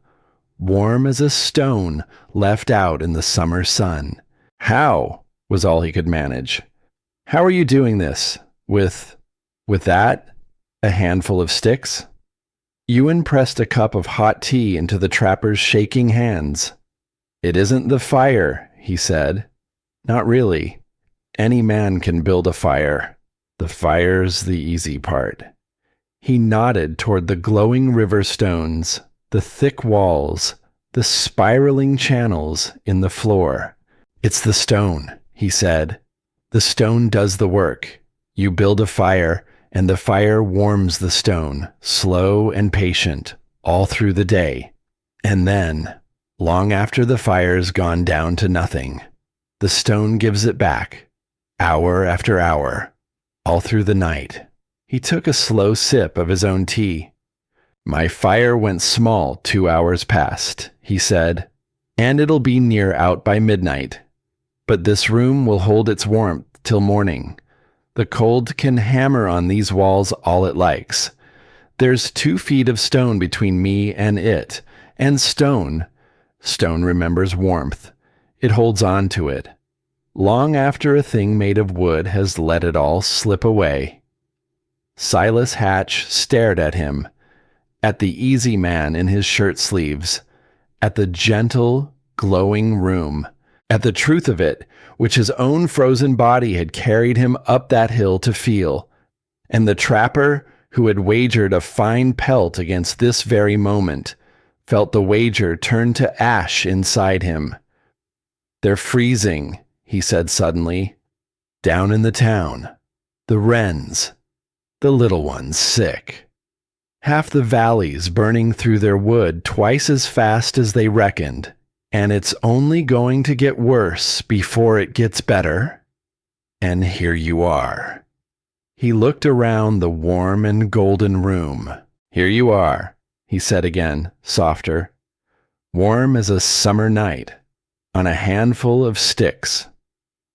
warm as a stone left out in the summer sun. "How?" was all he could manage. "How are you doing this? With that? A handful of sticks?" Ewan pressed a cup of hot tea into the trapper's shaking hands. "It isn't the fire," he said. "Not really. Any man can build a fire. The fire's the easy part." He nodded toward the glowing river stones, the thick walls, the spiraling channels in the floor. "It's the stone," he said. "The stone does the work. You build a fire, and the fire warms the stone, slow and patient, all through the day. And then, long after the fire's gone down to nothing, the stone gives it back, hour after hour, all through the night." He took a slow sip of his own tea. "My fire went small 2 hours past," he said, "and it'll be near out by midnight. But this room will hold its warmth till morning. The cold can hammer on these walls all it likes. There's 2 feet of stone between me and it, and stone remembers warmth. It holds on to it, long after a thing made of wood has let it all slip away." Silas Hatch stared at him, at the easy man in his shirt sleeves, at the gentle, glowing room, at the truth of it, which his own frozen body had carried him up that hill to feel, and the trapper, who had wagered a fine pelt against this very moment, felt the wager turn to ash inside him. "They're freezing," he said suddenly, "down in the town. The wrens. The little one's sick." Half the valley's burning through their wood twice as fast as they reckoned, and it's only going to get worse before it gets better. And here you are." He looked around the warm and golden room. "Here you are," he said again, softer. "Warm as a summer night, on a handful of sticks."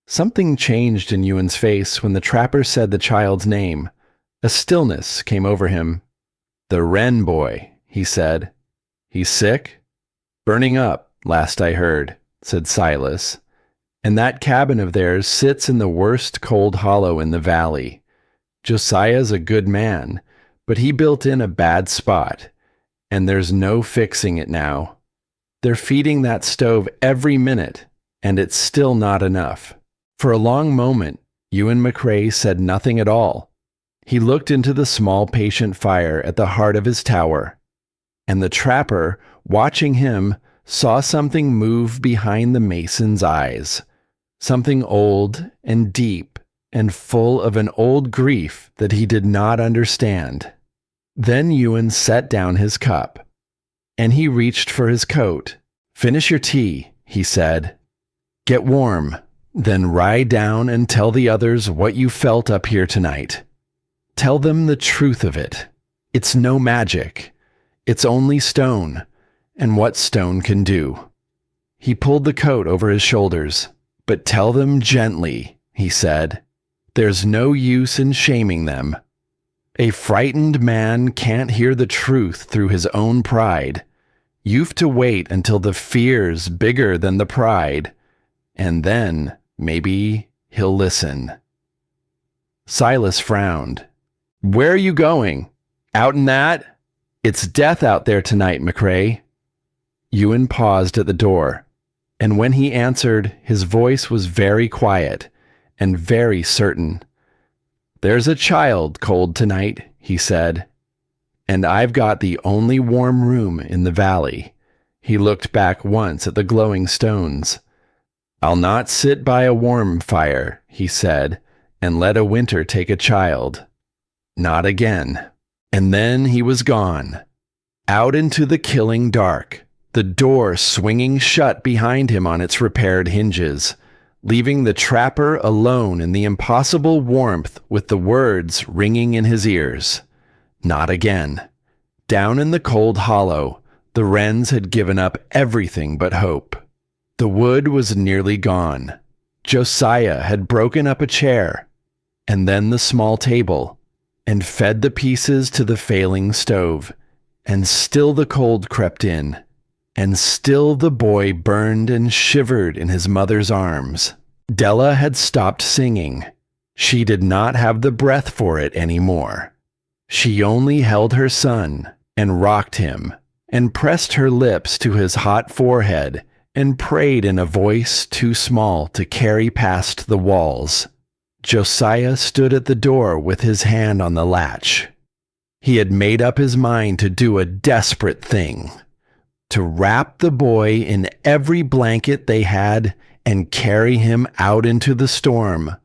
Something changed in Ewan's face when the trapper said the child's name. A stillness came over him. "The Wren boy," he said. "He's sick?" "Burning up, last I heard," said Silas. "And that cabin of theirs sits in the worst cold hollow in the valley. Josiah's a good man, but he built in a bad spot, and there's no fixing it now. They're feeding that stove every minute, and it's still not enough." For a long moment, Ewan McCrae said nothing at all. He looked into the small patient fire at the heart of his tower, and the trapper, watching him, saw something move behind the mason's eyes, something old and deep and full of an old grief that he did not understand. Then Ewan set down his cup, and he reached for his coat. "Finish your tea," he said. "Get warm, then ride down and tell the others what you felt up here tonight. Tell them the truth of it. It's no magic. It's only stone, and what stone can do." He pulled the coat over his shoulders. "But tell them gently," he said. "There's no use in shaming them. A frightened man can't hear the truth through his own pride. You've to wait until the fear's bigger than the pride, and then maybe he'll listen." Silas frowned. "Where are you going? Out in that? It's death out there tonight, McCrae." Ewan paused at the door, and when he answered, his voice was very quiet and very certain. "There's a child cold tonight," he said, "and I've got the only warm room in the valley." He looked back once at the glowing stones. "I'll not sit by a warm fire," he said, "and let a winter take a child. Not again." And then he was gone, out into the killing dark, the door swinging shut behind him on its repaired hinges, leaving the trapper alone in the impossible warmth with the words ringing in his ears. Not again. Down in the cold hollow, the wrens had given up everything but hope. The wood was nearly gone. Josiah had broken up a chair, and then the small table, and fed the pieces to the failing stove, and still the cold crept in, and still the boy burned and shivered in his mother's arms. Della had stopped singing. She did not have the breath for it anymore. She only held her son, and rocked him, and pressed her lips to his hot forehead, and prayed in a voice too small to carry past the walls. Josiah stood at the door with his hand on the latch. He had made up his mind to do a desperate thing, to wrap the boy in every blanket they had and carry him out into the storm,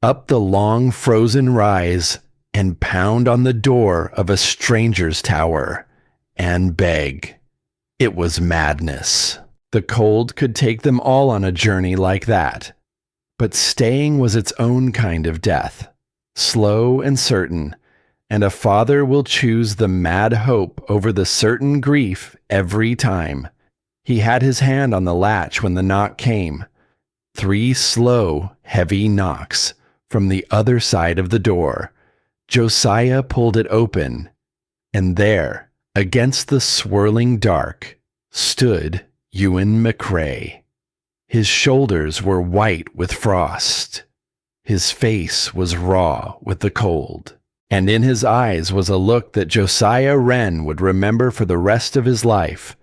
up the long frozen rise, and pound on the door of a stranger's tower, and beg. It was madness. The cold could take them all on a journey like that. But staying was its own kind of death, slow and certain, and a father will choose the mad hope over the certain grief every time. He had his hand on the latch when the knock came. 3 slow, heavy knocks from the other side of the door. Josiah pulled it open, and there, against the swirling dark, stood Ewan McCrae. His shoulders were white with frost. His face was raw with the cold, and in his eyes was a look that Josiah Wren would remember for the rest of his life,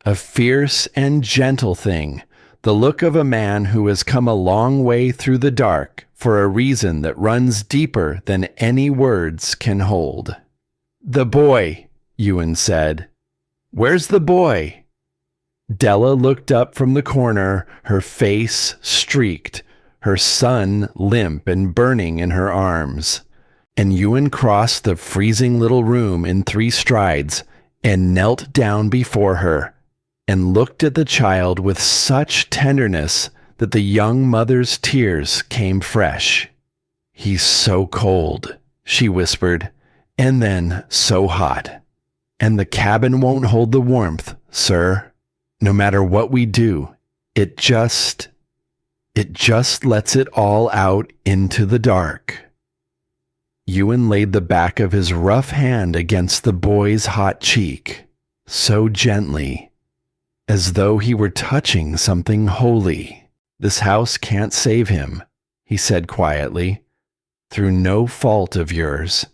a fierce and gentle thing, the look of a man who has come a long way through the dark for a reason that runs deeper than any words can hold. "The boy," Ewan said. "Where's the boy?" Della looked up from the corner, her face streaked, her son limp and burning in her arms. and Ewan crossed the freezing little room in 3 strides and knelt down before her and looked at the child with such tenderness that the young mother's tears came fresh. "He's so cold," she whispered, "and then so hot. And the cabin won't hold the warmth, sir. No matter what we do, it just lets it all out into the dark." Ewan laid the back of his rough hand against the boy's hot cheek, so gently, as though he were touching something holy. "This house can't save him," he said quietly, "through no fault of yours.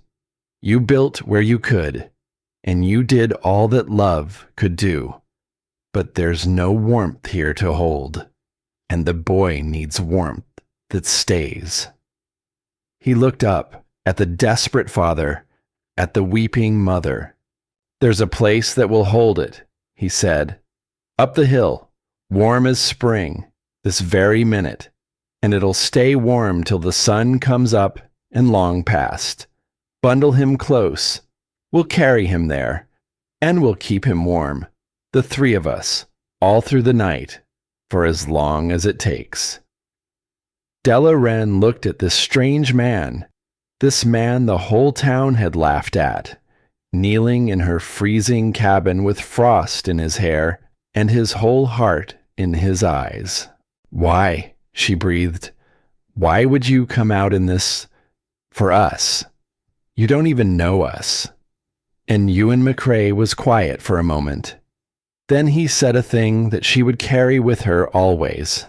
You built where you could, and you did all that love could do. But there's no warmth here to hold, and the boy needs warmth that stays." He looked up at the desperate father, at the weeping mother. "There's a place that will hold it," he said. "Up the hill, warm as spring, this very minute, and it'll stay warm till the sun comes up and long past. Bundle him close. We'll carry him there, and we'll keep him warm, the 3 of us, all through the night, for as long as it takes." Della Wren looked at this strange man, this man the whole town had laughed at, kneeling in her freezing cabin with frost in his hair and his whole heart in his eyes. "Why?" she breathed. "Why would you come out in this for us? You don't even know us." And Ewan McCrae was quiet for a moment. Then he said a thing that she would carry with her always.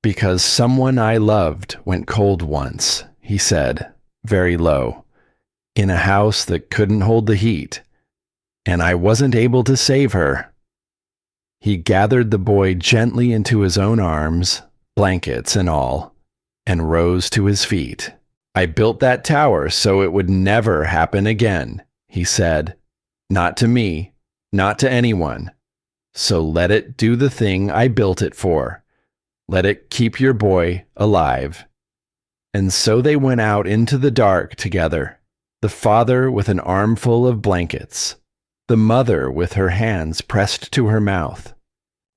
"Because someone I loved went cold once," he said, very low, "in a house that couldn't hold the heat, and I wasn't able to save her." He gathered the boy gently into his own arms, blankets and all, and rose to his feet. "I built that tower so it would never happen again," he said. "Not to me, not to anyone. So let it do the thing I built it for. Let it keep your boy alive." And so they went out into the dark together, the father with an armful of blankets, the mother with her hands pressed to her mouth,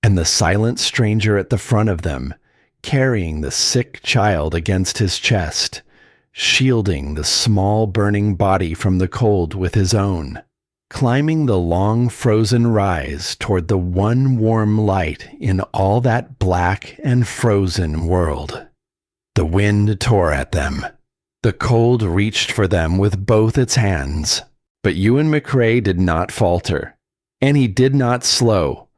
and the silent stranger at the front of them, carrying the sick child against his chest, shielding the small burning body from the cold with his own, climbing the long frozen rise toward the one warm light in all that black and frozen world. The wind tore at them. The cold reached for them with both its hands. But Ewan McCrae did not falter, and he did not slow,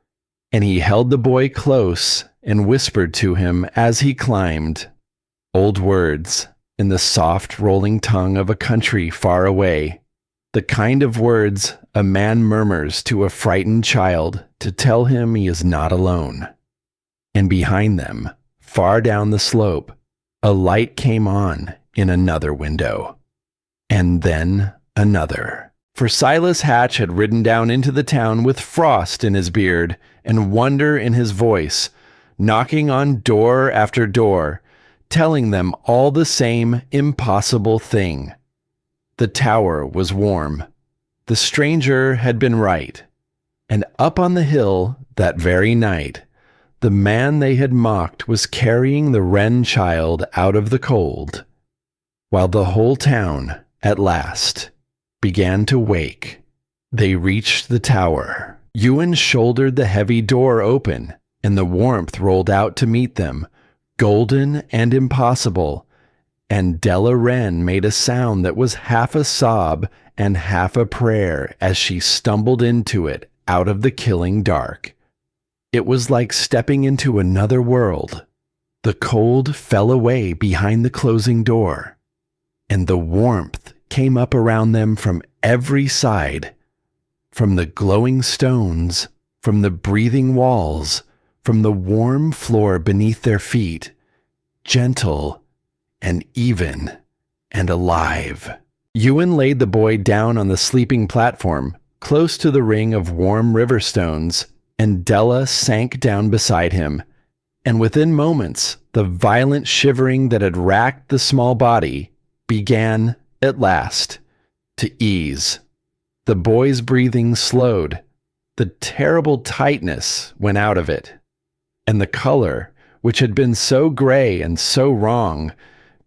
and he held the boy close and whispered to him as he climbed, old words in the soft rolling tongue of a country far away, the kind of words a man murmurs to a frightened child to tell him he is not alone. And behind them, far down the slope, a light came on in another window, and then another. For Silas Hatch had ridden down into the town with frost in his beard and wonder in his voice, knocking on door after door, telling them all the same impossible thing. The tower was warm. The stranger had been right. And up on the hill that very night, the man they had mocked was carrying the Wren child out of the cold, while the whole town, at last, began to wake. They reached the tower. Ewan shouldered the heavy door open, and the warmth rolled out to meet them, golden and impossible, and Della Wren made a sound that was half a sob and half a prayer as she stumbled into it out of the killing dark. It was like stepping into another world. The cold fell away behind the closing door, and the warmth came up around them from every side, from the glowing stones, from the breathing walls, from the warm floor beneath their feet, gentle and even and alive. Ewan laid the boy down on the sleeping platform, close to the ring of warm river stones, and Della sank down beside him, and within moments, the violent shivering that had racked the small body began at last, to ease. The boy's breathing slowed. The terrible tightness went out of it. And the color, which had been so gray and so wrong,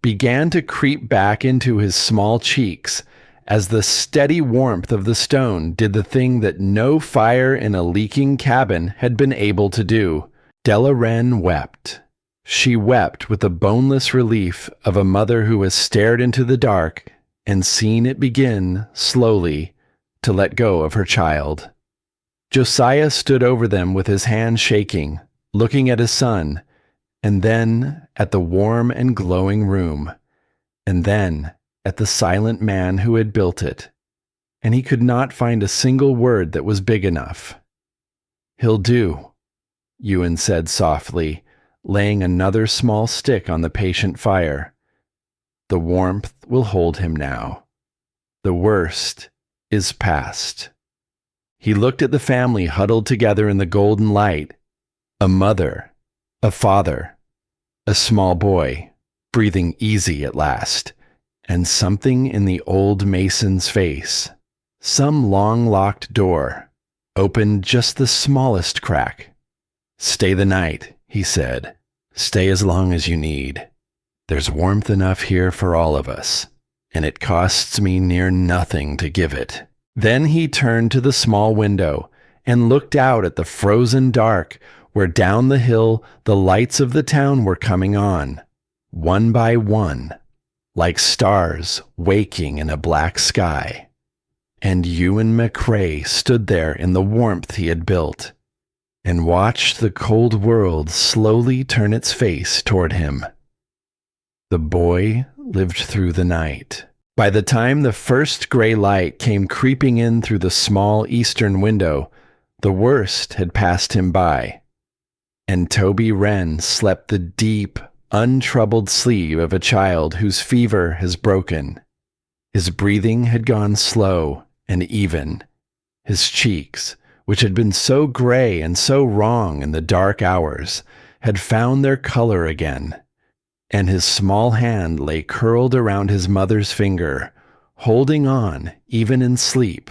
began to creep back into his small cheeks as the steady warmth of the stone did the thing that no fire in a leaking cabin had been able to do. Della Wren wept. She wept with the boneless relief of a mother who has stared into the dark and seen it begin, slowly, to let go of her child. Josiah stood over them with his hand shaking, looking at his son, and then at the warm and glowing room, and then at the silent man who had built it, and he could not find a single word that was big enough. "He'll do," Ewan said softly, laying another small stick on the patient fire. "The warmth will hold him now. The worst is past." He looked at the family huddled together in the golden light. A mother, a father, a small boy, breathing easy at last, and something in the old mason's face. Some long-locked door, opened just the smallest crack. "Stay the night," he said. "Stay as long as you need. There's warmth enough here for all of us, and it costs me near nothing to give it." Then he turned to the small window and looked out at the frozen dark where down the hill the lights of the town were coming on, one by one, like stars waking in a black sky. And Ewan McCrae stood there in the warmth he had built and watched the cold world slowly turn its face toward him. The boy lived through the night. By the time the first gray light came creeping in through the small eastern window, the worst had passed him by, and Toby Wren slept the deep, untroubled sleep of a child whose fever has broken. His breathing had gone slow and even. His cheeks, which had been so gray and so wrong in the dark hours, had found their color again, and his small hand lay curled around his mother's finger, holding on even in sleep,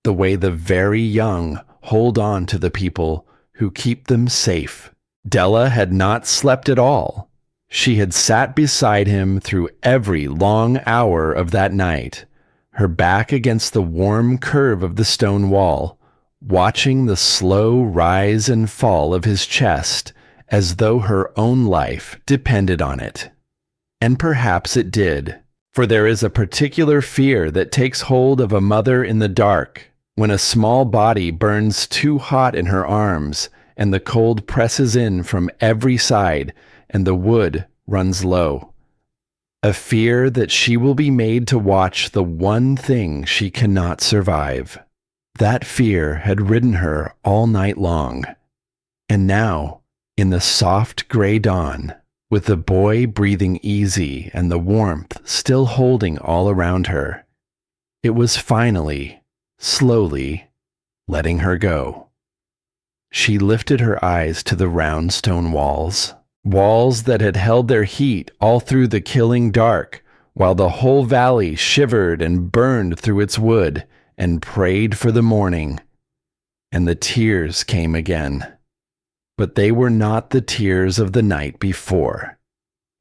the way the very young hold on to the people who keep them safe. Della had not slept at all. She had sat beside him through every long hour of that night, her back against the warm curve of the stone wall, watching the slow rise and fall of his chest as though her own life depended on it. And perhaps it did, for there is a particular fear that takes hold of a mother in the dark when a small body burns too hot in her arms and the cold presses in from every side and the wood runs low. A fear that she will be made to watch the one thing she cannot survive. That fear had ridden her all night long. And now, in the soft gray dawn, with the boy breathing easy and the warmth still holding all around her, it was finally, slowly, letting her go. She lifted her eyes to the round stone walls, walls that had held their heat all through the killing dark, while the whole valley shivered and burned through its wood and prayed for the morning. And the tears came again. But they were not the tears of the night before.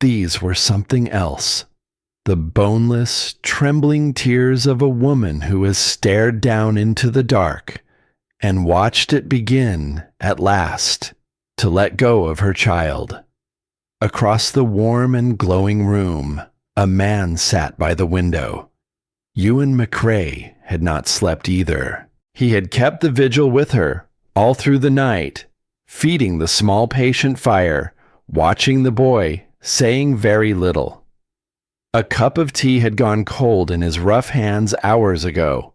These were something else. The boneless, trembling tears of a woman who has stared down into the dark and watched it begin, at last, to let go of her child. Across the warm and glowing room, a man sat by the window. Ewan McCrae had not slept either. He had kept the vigil with her all through the night, feeding the small patient fire, watching the boy, saying very little. A cup of tea had gone cold in his rough hands hours ago,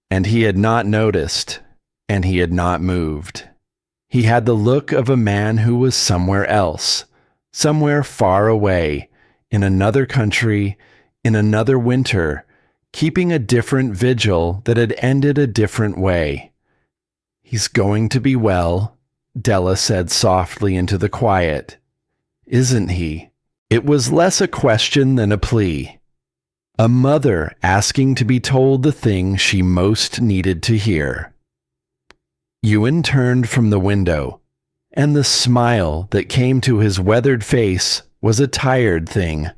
and he had not noticed, and he had not moved. He had the look of a man who was somewhere else, somewhere far away, in another country, in another winter, keeping a different vigil that had ended a different way. "He's going to be well," Della said softly into the quiet. "Isn't he?" It was less a question than a plea. A mother asking to be told the thing she most needed to hear. Ewan turned from the window, and the smile that came to his weathered face was a tired thing,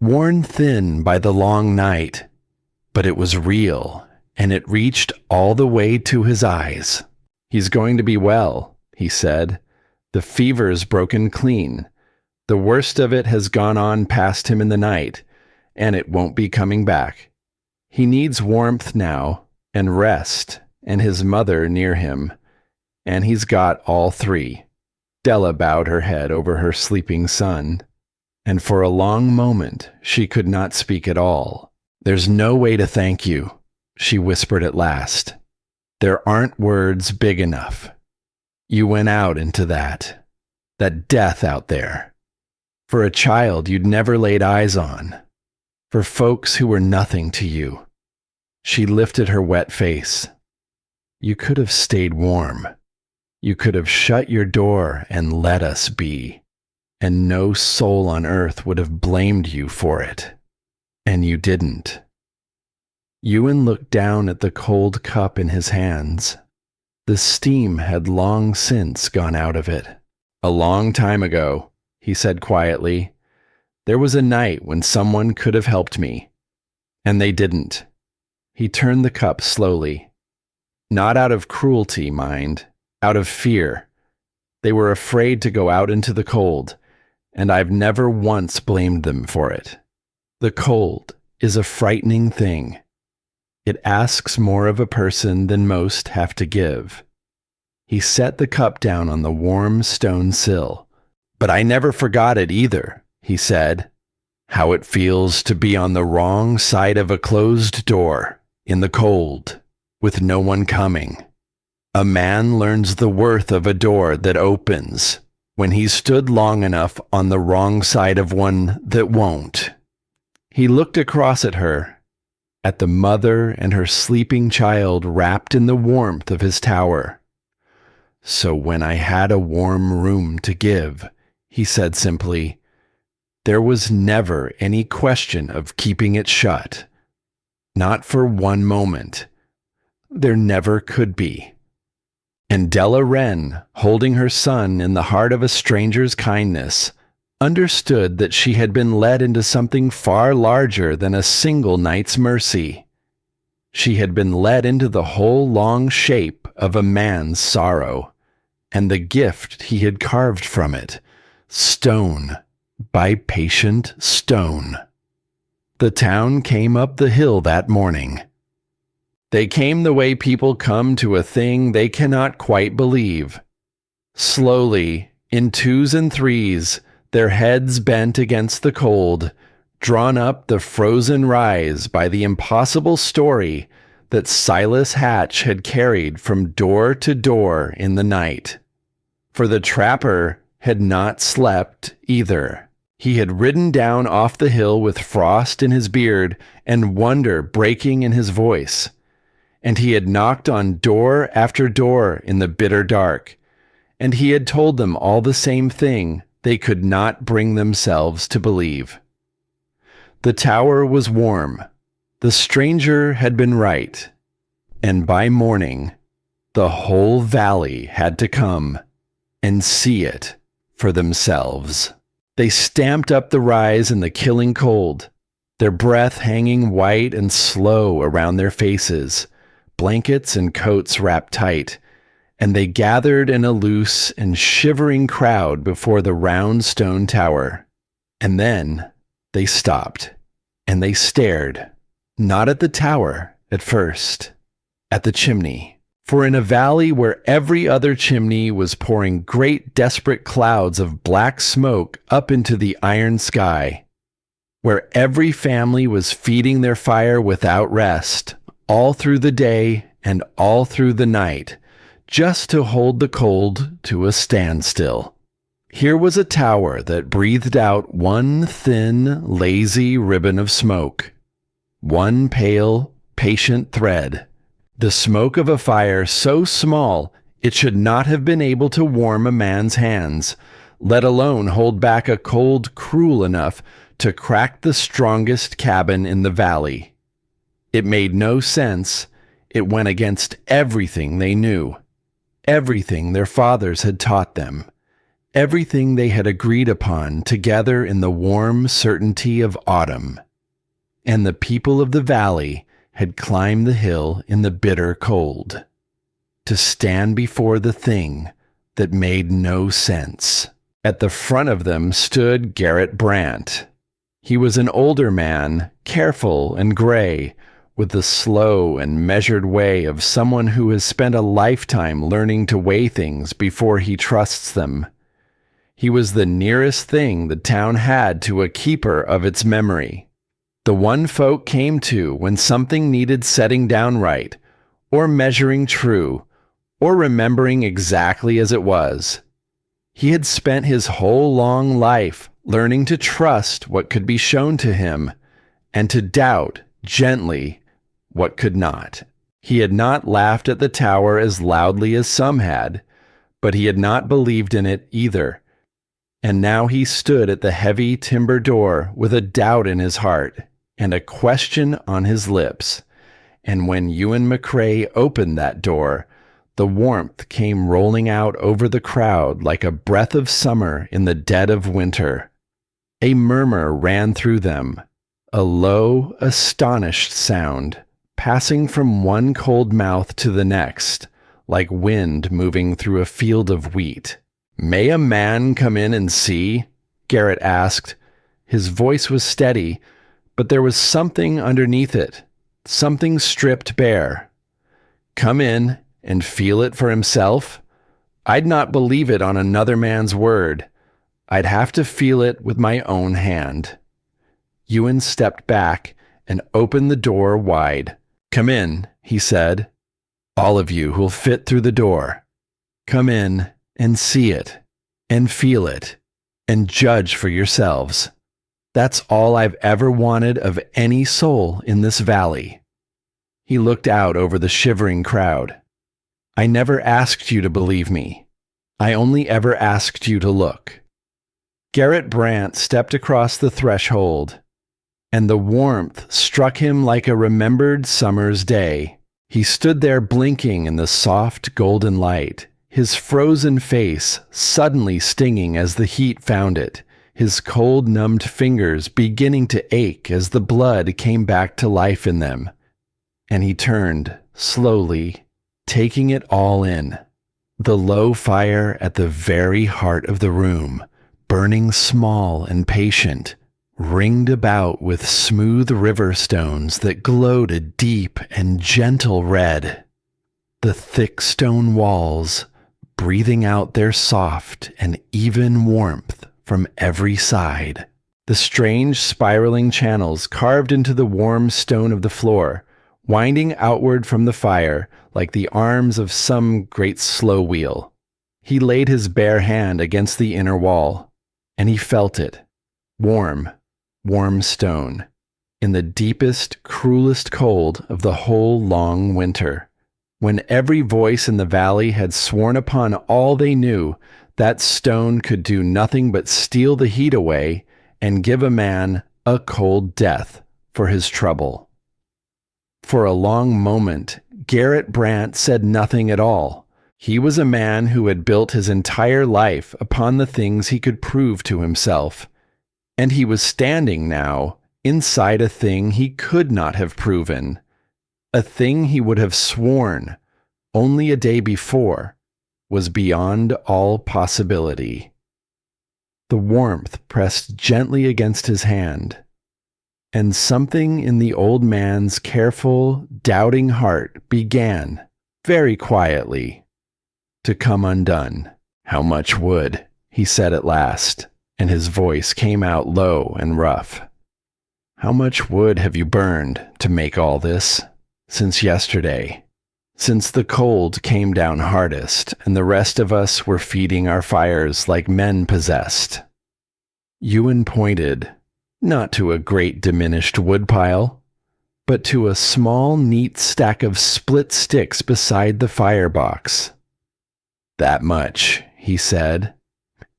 worn thin by the long night. But it was real, and it reached all the way to his eyes. "He's going to be well," he said. "The fever's broken clean. The worst of it has gone on past him in the night, and it won't be coming back. He needs warmth now, and rest, and his mother near him. And he's got all three." Della bowed her head over her sleeping son, and for a long moment she could not speak at all. "There's no way to thank you," she whispered at last. "There aren't words big enough. You went out into that death out there, for a child you'd never laid eyes on, for folks who were nothing to you." She lifted her wet face. "You could have stayed warm. You could have shut your door and let us be, and no soul on earth would have blamed you for it. And you didn't." Ewan looked down at the cold cup in his hands. The steam had long since gone out of it. "A long time ago," he said quietly, "there was a night when someone could have helped me, and they didn't." He turned the cup slowly. "Not out of cruelty, mind. Out of fear. They were afraid to go out into the cold, and I've never once blamed them for it. The cold is a frightening thing. It asks more of a person than most have to give." He set the cup down on the warm stone sill. "But I never forgot it either," he said. "How it feels to be on the wrong side of a closed door, in the cold, with no one coming. A man learns the worth of a door that opens when he's stood long enough on the wrong side of one that won't." He looked across at her, at the mother and her sleeping child wrapped in the warmth of his tower. "So when I had a warm room to give," he said simply, "there was never any question of keeping it shut. Not for one moment. There never could be." And Della Wren, holding her son in the heart of a stranger's kindness, understood that she had been led into something far larger than a single night's mercy. She had been led into the whole long shape of a man's sorrow, and the gift he had carved from it, stone by patient stone. The town came up the hill that morning. They came the way people come to a thing they cannot quite believe. Slowly, in twos and threes, their heads bent against the cold, drawn up the frozen rise by the impossible story that Silas Hatch had carried from door to door in the night. For the trapper had not slept either. He had ridden down off the hill with frost in his beard and wonder breaking in his voice. And he had knocked on door after door in the bitter dark, and he had told them all the same thing they could not bring themselves to believe. The tower was warm. The stranger had been right. And by morning, the whole valley had to come and see it for themselves. They stamped up the rise in the killing cold, their breath hanging white and slow around their faces, blankets and coats wrapped tight, and they gathered in a loose and shivering crowd before the round stone tower. And then they stopped, and they stared, not at the tower at first, at the chimney. For in a valley where every other chimney was pouring great desperate clouds of black smoke up into the iron sky, where every family was feeding their fire without rest, all through the day and all through the night, just to hold the cold to a standstill. Here was a tower that breathed out one thin, lazy ribbon of smoke, one pale, patient thread, the smoke of a fire so small it should not have been able to warm a man's hands, let alone hold back a cold cruel enough to crack the strongest cabin in the valley. It made no sense. It went against everything they knew, everything their fathers had taught them, everything they had agreed upon together in the warm certainty of autumn. And the people of the valley had climbed the hill in the bitter cold, to stand before the thing that made no sense. At the front of them stood Garrett Brandt. He was an older man, careful and gray, with the slow and measured way of someone who has spent a lifetime learning to weigh things before he trusts them. He was the nearest thing the town had to a keeper of its memory, the one folk came to when something needed setting down right, or measuring true, or remembering exactly as it was. He had spent his whole long life learning to trust what could be shown to him, and to doubt, gently, what could not. He had not laughed at the tower as loudly as some had, but he had not believed in it either. And now he stood at the heavy timber door with a doubt in his heart and a question on his lips. And when Ewan McCrae opened that door, the warmth came rolling out over the crowd like a breath of summer in the dead of winter. A murmur ran through them, a low, astonished sound, passing from one cold mouth to the next, like wind moving through a field of wheat. "May a man come in and see?" Garrett asked. His voice was steady, but there was something underneath it, something stripped bare. Come in and feel it for himself? I'd not believe it on another man's word. I'd have to feel it with my own hand. Ewan stepped back and opened the door wide. "Come in," he said. "All of you who'll fit through the door. Come in and see it, and feel it, and judge for yourselves. That's all I've ever wanted of any soul in this valley." He looked out over the shivering crowd. "I never asked you to believe me. I only ever asked you to look." Garrett Brandt stepped across the threshold, and the warmth struck him like a remembered summer's day. He stood there blinking in the soft golden light, his frozen face suddenly stinging as the heat found it, his cold, numbed fingers beginning to ache as the blood came back to life in them. And he turned, slowly, taking it all in. The low fire at the very heart of the room, burning small and patient, ringed about with smooth river stones that glowed a deep and gentle red. The thick stone walls, breathing out their soft and even warmth from every side. The strange spiraling channels carved into the warm stone of the floor, winding outward from the fire like the arms of some great slow wheel. He laid his bare hand against the inner wall, and he felt it. Warm, warm stone, in the deepest, cruelest cold of the whole long winter. When every voice in the valley had sworn upon all they knew, that stone could do nothing but steal the heat away and give a man a cold death for his trouble. For a long moment, Garrett Brandt said nothing at all. He was a man who had built his entire life upon the things he could prove to himself, and he was standing now inside a thing he could not have proven, a thing he would have sworn, only a day before, was beyond all possibility. The warmth pressed gently against his hand, and something in the old man's careful, doubting heart began, very quietly, to come undone. "How much wood?" he said at last, and his voice came out low and rough. "How much wood have you burned to make all this? Since yesterday, since the cold came down hardest and the rest of us were feeding our fires like men possessed." Ewan pointed, not to a great diminished woodpile, but to a small, neat stack of split sticks beside the firebox. "That much," he said,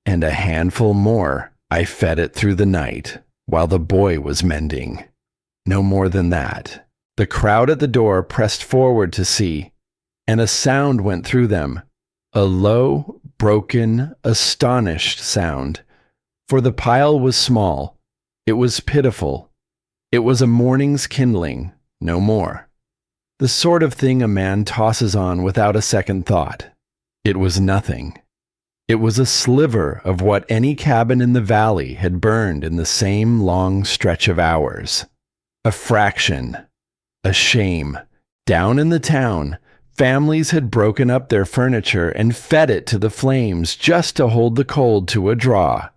"and a handful more I fed it through the night." while the boy was mending. No more than that. The crowd at the door pressed forward to see, and a sound went through them, a low, broken, astonished sound. For the pile was small, it was pitiful, it was a morning's kindling, no more. The sort of thing a man tosses on without a second thought. It was nothing. It was a sliver of what any cabin in the valley had burned in the same long stretch of hours. A fraction. A shame. Down in the town, families had broken up their furniture and fed it to the flames just to hold the cold to a draw.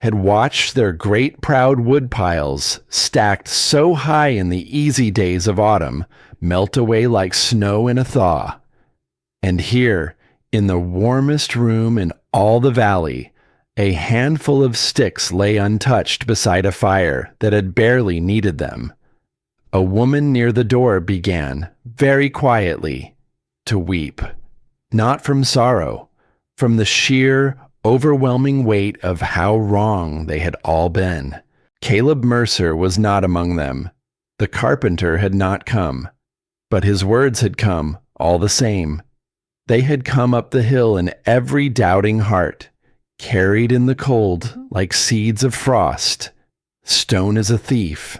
Had watched their great proud wood piles, stacked so high in the easy days of autumn, melt away like snow in a thaw. And here, in the warmest room in all the valley, a handful of sticks lay untouched beside a fire that had barely needed them. A woman near the door began, very quietly, to weep. Not from sorrow, from the sheer, overwhelming weight of how wrong they had all been. Caleb Mercer was not among them. The carpenter had not come. But his words had come, all the same. They had come up the hill in every doubting heart, carried in the cold like seeds of frost. Stone is a thief.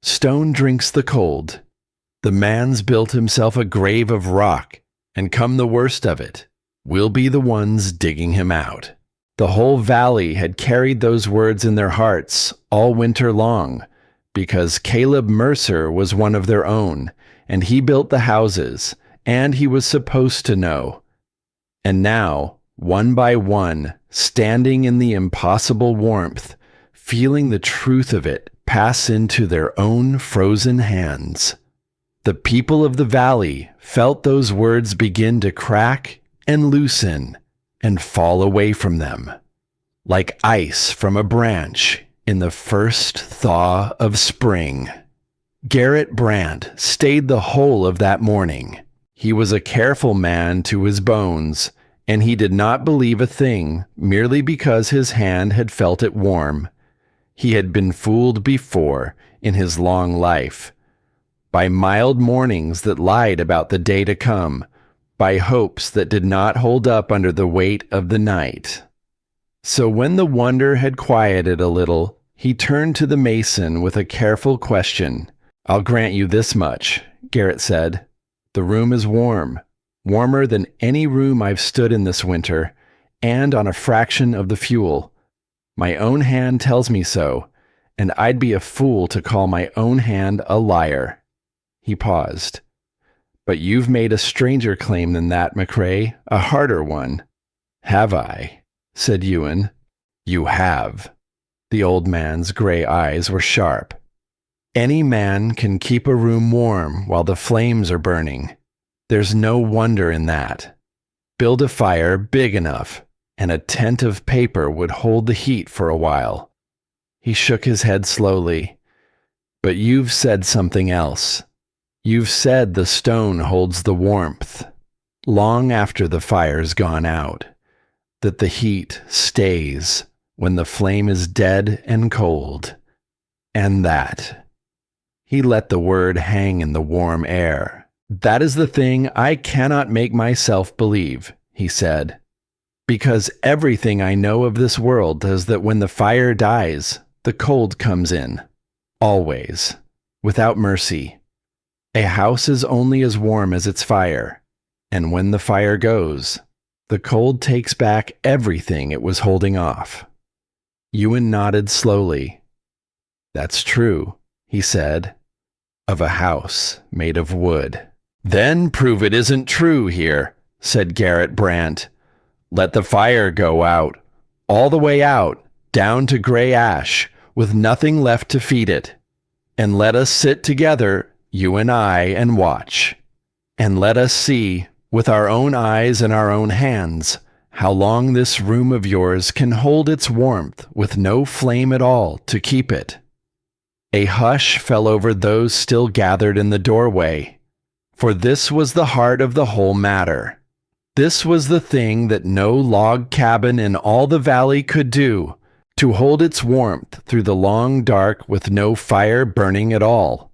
Stone drinks the cold. The man's built himself a grave of rock, and come the worst of it, we'll be the ones digging him out. The whole valley had carried those words in their hearts all winter long, because Caleb Mercer was one of their own, and he built the houses, and he was supposed to know. And now, one by one, standing in the impossible warmth, feeling the truth of it pass into their own frozen hands, the people of the valley felt those words begin to crack and loosen and fall away from them, like ice from a branch in the first thaw of spring. Garrett Brandt stayed the whole of that morning. He was a careful man to his bones, and he did not believe a thing merely because his hand had felt it warm. He had been fooled before in his long life, by mild mornings that lied about the day to come, by hopes that did not hold up under the weight of the night. So when the wonder had quieted a little, he turned to the mason with a careful question. "I'll grant you this much," Garrett said. "The room is warm, warmer than any room I've stood in this winter, and on a fraction of the fuel. My own hand tells me so, and I'd be a fool to call my own hand a liar." He paused. "But you've made a stranger claim than that, McCrae, a harder one." "Have I?" said Ewan. "You have." The old man's gray eyes were sharp. "Any man can keep a room warm while the flames are burning. There's no wonder in that. Build a fire big enough, and a tent of paper would hold the heat for a while." He shook his head slowly. "But you've said something else. You've said the stone holds the warmth, long after the fire's gone out, that the heat stays when the flame is dead and cold, and that—" He let the word hang in the warm air. "That is the thing I cannot make myself believe," he said, "because everything I know of this world does that when the fire dies, the cold comes in. Always. Without mercy. A house is only as warm as its fire, and when the fire goes, the cold takes back everything it was holding off." Ewan nodded slowly. "That's true," he said, "of a house made of wood." "Then prove it isn't true here," said Garrett Brandt. "Let the fire go out, all the way out, down to gray ash, with nothing left to feed it. And let us sit together, you and I, and watch. And let us see, with our own eyes and our own hands, how long this room of yours can hold its warmth with no flame at all to keep it." A hush fell over those still gathered in the doorway, for this was the heart of the whole matter. This was the thing that no log cabin in all the valley could do, to hold its warmth through the long dark with no fire burning at all.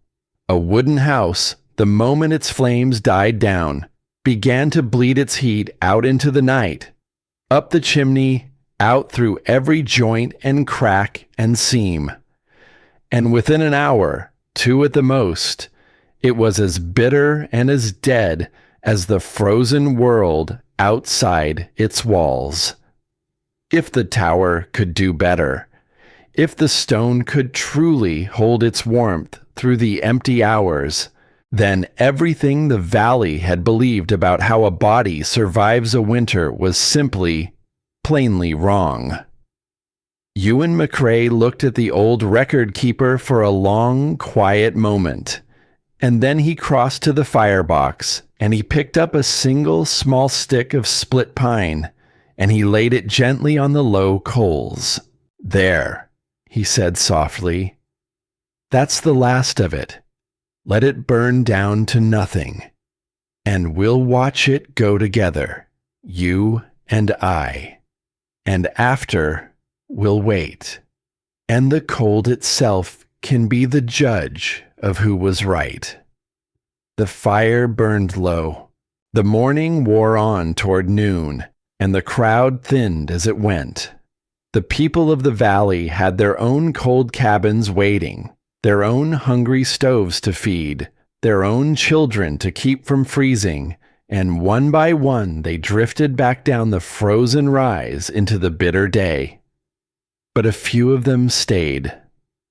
A wooden house, the moment its flames died down, began to bleed its heat out into the night, up the chimney, out through every joint and crack and seam. And within an hour, 2 at the most, it was as bitter and as dead as the frozen world outside its walls. If the tower could do better, if the stone could truly hold its warmth through the empty hours, then everything the valley had believed about how a body survives a winter was simply, plainly wrong. Ewan McCrae looked at the old record keeper for a long, quiet moment, and then he crossed to the firebox, and he picked up a single small stick of split pine, and he laid it gently on the low coals. "There," he said softly. "That's the last of it. Let it burn down to nothing, and we'll watch it go together, you and I. And after, we'll wait, and the cold itself can be the judge of who was right." The fire burned low. The morning wore on toward noon, and the crowd thinned as it went. The people of the valley had their own cold cabins waiting, their own hungry stoves to feed, their own children to keep from freezing, and one by one they drifted back down the frozen rise into the bitter day. But a few of them stayed.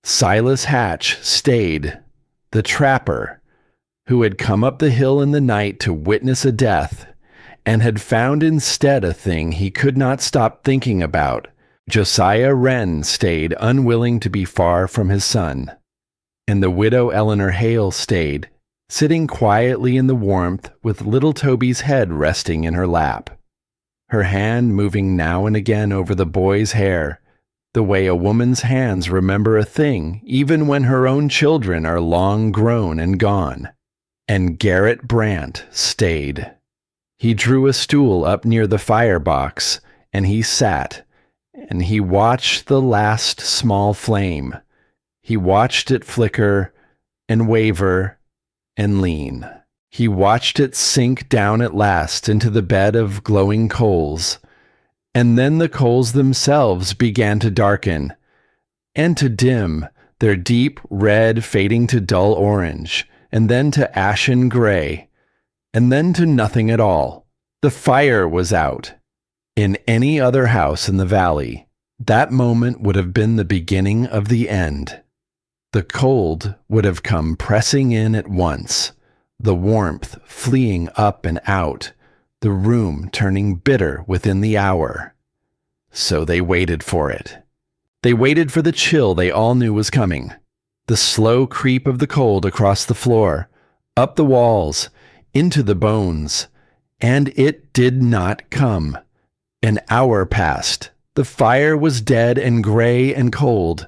Silas Hatch stayed, the trapper, who had come up the hill in the night to witness a death, and had found instead a thing he could not stop thinking about. Josiah Wren stayed, unwilling to be far from his son. And the widow Eleanor Hale stayed, sitting quietly in the warmth with little Toby's head resting in her lap, her hand moving now and again over the boy's hair, the way a woman's hands remember a thing even when her own children are long grown and gone. And Garrett Brant stayed. He drew a stool up near the firebox, and he sat, and he watched the last small flame. He watched it flicker and waver and lean. He watched it sink down at last into the bed of glowing coals, and then the coals themselves began to darken and to dim, their deep red fading to dull orange, and then to ashen gray, and then to nothing at all. The fire was out. In any other house in the valley, that moment would have been the beginning of the end. The cold would have come pressing in at once, the warmth fleeing up and out, the room turning bitter within the hour. So they waited for it. They waited for the chill they all knew was coming, the slow creep of the cold across the floor, up the walls, into the bones, and it did not come. An hour passed. The fire was dead and gray and cold,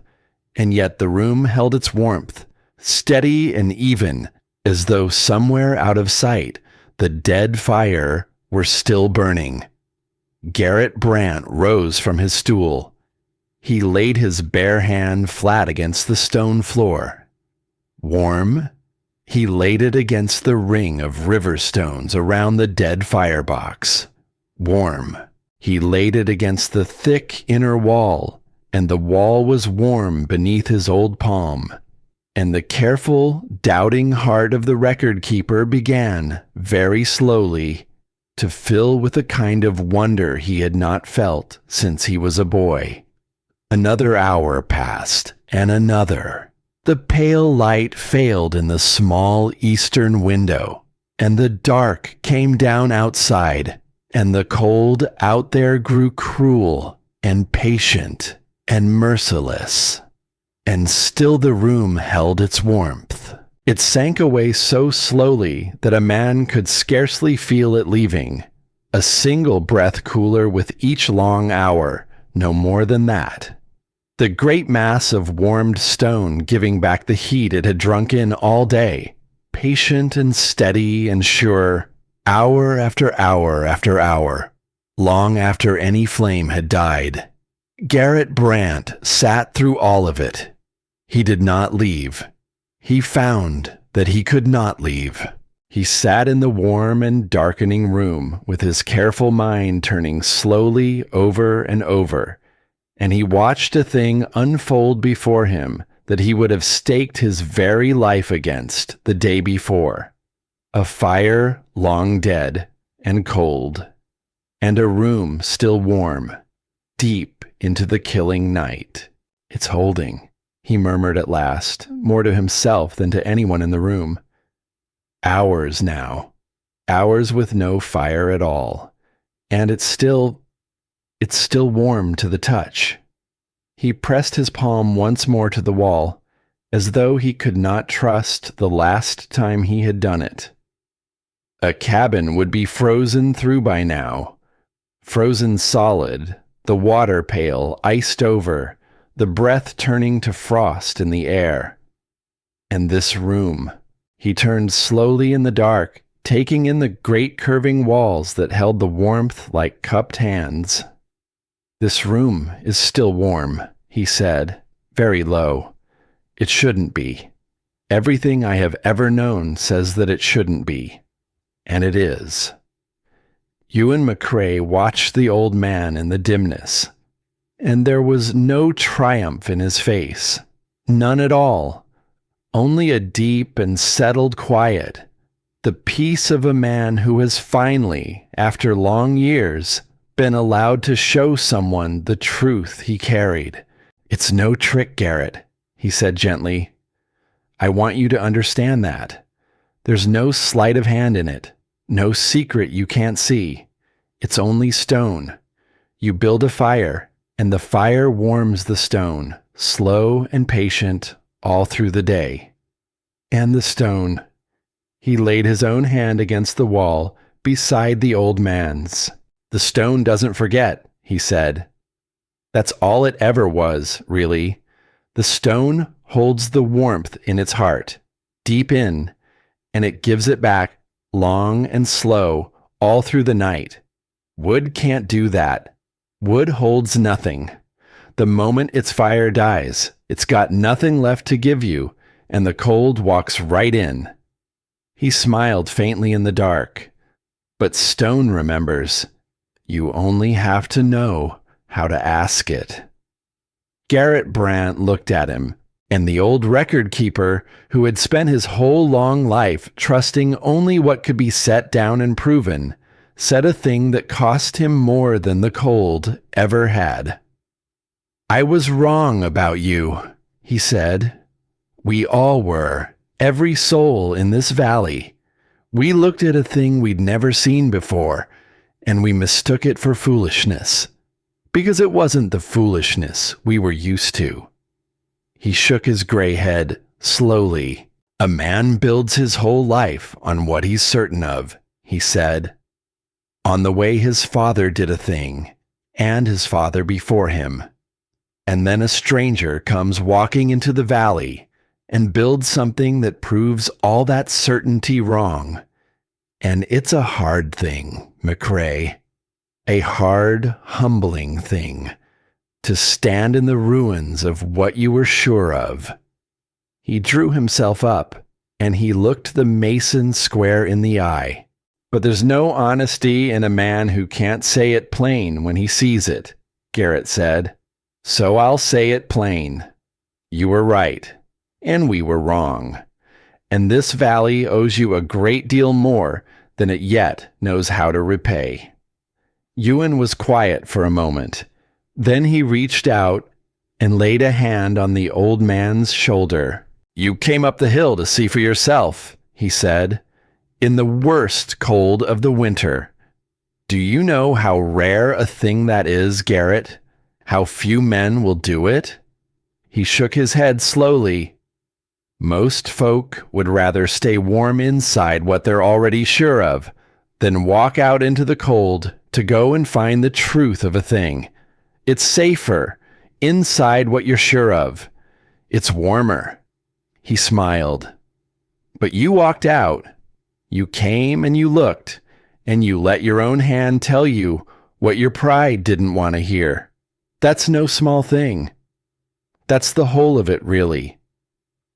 and yet the room held its warmth, steady and even, as though somewhere out of sight the dead fire were still burning. Garrett Brant rose from his stool. He laid his bare hand flat against the stone floor. Warm? He laid it against the ring of river stones around the dead firebox. Warm. He laid it against the thick inner wall, and the wall was warm beneath his old palm. And the careful, doubting heart of the record keeper began, very slowly, to fill with a kind of wonder he had not felt since he was a boy. Another hour passed, and another. The pale light failed in the small eastern window, and the dark came down outside, and the cold out there grew cruel and patient and merciless. And still the room held its warmth. It sank away so slowly that a man could scarcely feel it leaving. A single breath cooler with each long hour, no more than that. The great mass of warmed stone giving back the heat it had drunk in all day, patient and steady and sure, hour after hour after hour, long after any flame had died. Garrett Brandt sat through all of it. He did not leave. He found that he could not leave. He sat in the warm and darkening room with his careful mind turning slowly over and over, and he watched a thing unfold before him that he would have staked his very life against the day before. A fire long dead and cold, and a room still warm, deep into the killing night. "It's holding," he murmured at last, more to himself than to anyone in the room. Hours now, hours with no fire at all, and it's still warm to the touch. He pressed his palm once more to the wall, as though he could not trust the last time he had done it. A cabin would be frozen through by now, frozen solid, the water pail iced over, the breath turning to frost in the air. And this room. He turned slowly in the dark, taking in the great curving walls that held the warmth like cupped hands. "This room is still warm," he said, very low. "It shouldn't be. Everything I have ever known says that it shouldn't be. And it is." Ewan McCrae watched the old man in the dimness, and there was no triumph in his face. None at all. Only a deep and settled quiet, the peace of a man who has finally, after long years, been allowed to show someone the truth he carried. "It's no trick, Garrett," he said gently. "I want you to understand that. There's no sleight of hand in it, no secret you can't see. It's only stone. You build a fire, and the fire warms the stone, slow and patient, all through the day. And the stone." He laid his own hand against the wall beside the old man's. "The stone doesn't forget," he said. "That's all it ever was, really. The stone holds the warmth in its heart, deep in, and it gives it back, long and slow, all through the night. Wood can't do that. Wood holds nothing. The moment its fire dies, it's got nothing left to give you, and the cold walks right in." He smiled faintly in the dark. "But stone remembers. You only have to know how to ask it." Garrett Brandt looked at him, and the old record keeper, who had spent his whole long life trusting only what could be set down and proven, said a thing that cost him more than the cold ever had. "I was wrong about you," he said. "We all were, every soul in this valley. We looked at a thing we'd never seen before, and we mistook it for foolishness, because it wasn't the foolishness we were used to." He shook his gray head slowly. "A man builds his whole life on what he's certain of," he said. "On the way his father did a thing, and his father before him. And then a stranger comes walking into the valley and builds something that proves all that certainty wrong. And it's a hard thing, McCrae. A hard, humbling thing. To stand in the ruins of what you were sure of." He drew himself up, and he looked the mason square in the eye. "But there's no honesty in a man who can't say it plain when he sees it," Garrett said. "So I'll say it plain. You were right, and we were wrong. And this valley owes you a great deal more than it yet knows how to repay." Ewan was quiet for a moment. Then he reached out and laid a hand on the old man's shoulder. "You came up the hill to see for yourself," he said, "in the worst cold of the winter. Do you know how rare a thing that is, Garrett? How few men will do it?" He shook his head slowly. "Most folk would rather stay warm inside what they're already sure of than walk out into the cold to go and find the truth of a thing. It's safer inside what you're sure of. It's warmer." He smiled. "But you walked out. You came and you looked, and you let your own hand tell you what your pride didn't want to hear. That's no small thing. That's the whole of it, really.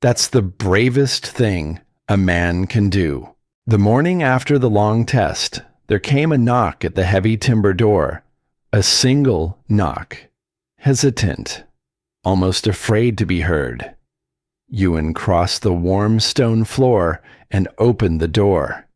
That's the bravest thing a man can do. The morning after the long test, there came a knock at the heavy timber door. A single knock. Hesitant, almost afraid to be heard. Ewan crossed the warm stone floor and opened the door.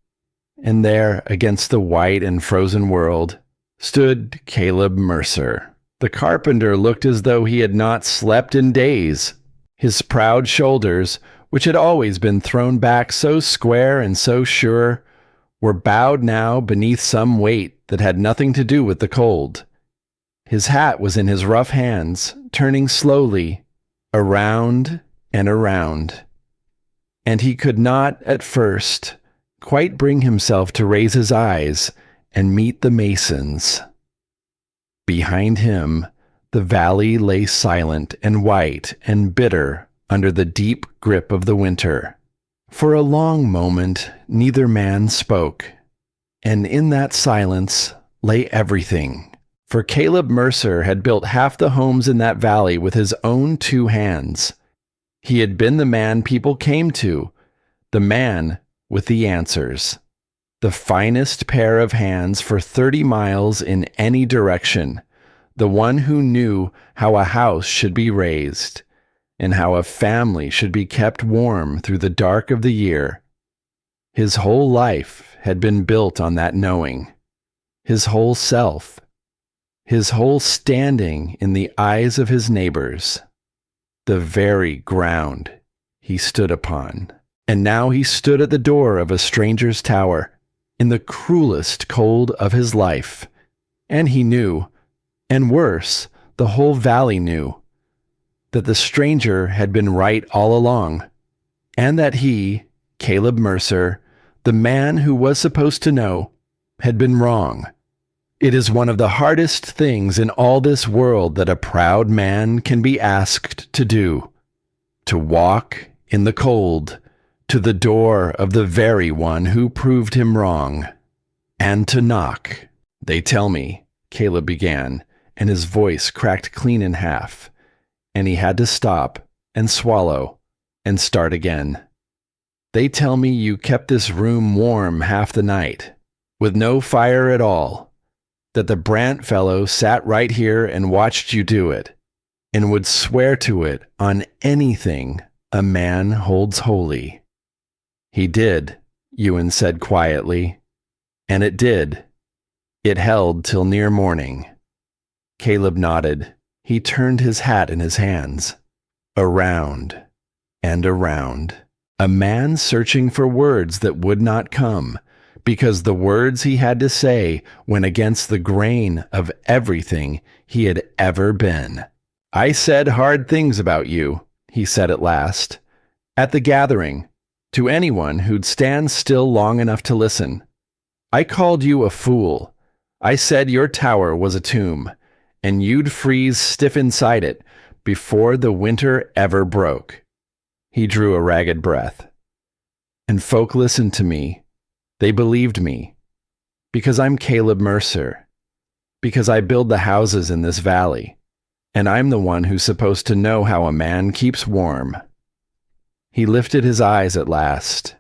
And there, against the white and frozen world, stood Caleb Mercer. The carpenter looked as though he had not slept in days. His proud shoulders, which had always been thrown back so square and so sure, were bowed now beneath some weight that had nothing to do with the cold. His hat was in his rough hands, turning slowly, around and around. And he could not, at first, quite bring himself to raise his eyes and meet the masons. Behind him, the valley lay silent and white and bitter under the deep grip of the winter. For a long moment, neither man spoke, and in that silence lay everything. For Caleb Mercer had built half the homes in that valley with his own 2 hands. He had been the man people came to, the man with the answers. The finest pair of hands for 30 miles in any direction. The one who knew how a house should be raised, and how a family should be kept warm through the dark of the year. His whole life had been built on that knowing. His whole self. His whole standing in the eyes of his neighbors. The very ground he stood upon. And now he stood at the door of a stranger's tower, in the cruelest cold of his life. And he knew, and worse, the whole valley knew, that the stranger had been right all along, and that he, Caleb Mercer, the man who was supposed to know, had been wrong. It is one of the hardest things in all this world that a proud man can be asked to do, to walk in the cold to the door of the very one who proved him wrong, and to knock. They tell me, Caleb began, and his voice cracked clean in half, and he had to stop and swallow and start again. They tell me you kept this room warm half the night, with no fire at all, that the Brant fellow sat right here and watched you do it, and would swear to it on anything a man holds holy. He did, Ewan said quietly, and it did. It held till near morning. Caleb nodded. He turned his hat in his hands, around and around. A man searching for words that would not come, because the words he had to say went against the grain of everything he had ever been. I said hard things about you, he said at last, at the gathering, to anyone who'd stand still long enough to listen. I called you a fool. I said your tower was a tomb, and you'd freeze stiff inside it before the winter ever broke. He drew a ragged breath. And folk listened to me. They believed me. Because I'm Caleb Mercer. Because I build the houses in this valley. And I'm the one who's supposed to know how a man keeps warm. He lifted his eyes at last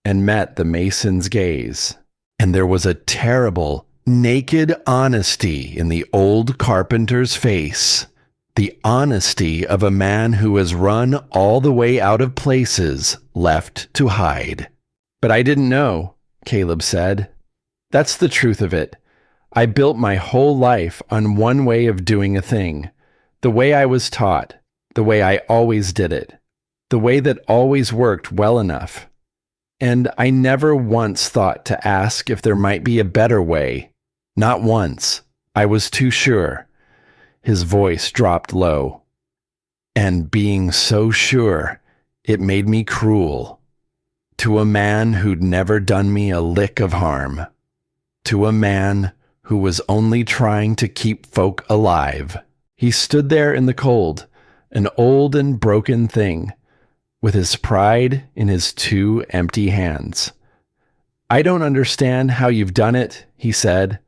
and met the mason's gaze. And there was a terrible, naked honesty in the old carpenter's face. The honesty of a man who has run all the way out of places left to hide. But I didn't know, Caleb said. That's the truth of it. I built my whole life on one way of doing a thing, the way I was taught, the way I always did it, the way that always worked well enough. And I never once thought to ask if there might be a better way. Not once. I was too sure. His voice dropped low. And being so sure, it made me cruel. To a man who'd never done me a lick of harm. To a man who was only trying to keep folk alive. He stood there in the cold, an old and broken thing, with his pride in his 2 empty hands. I don't understand how you've done it, he said.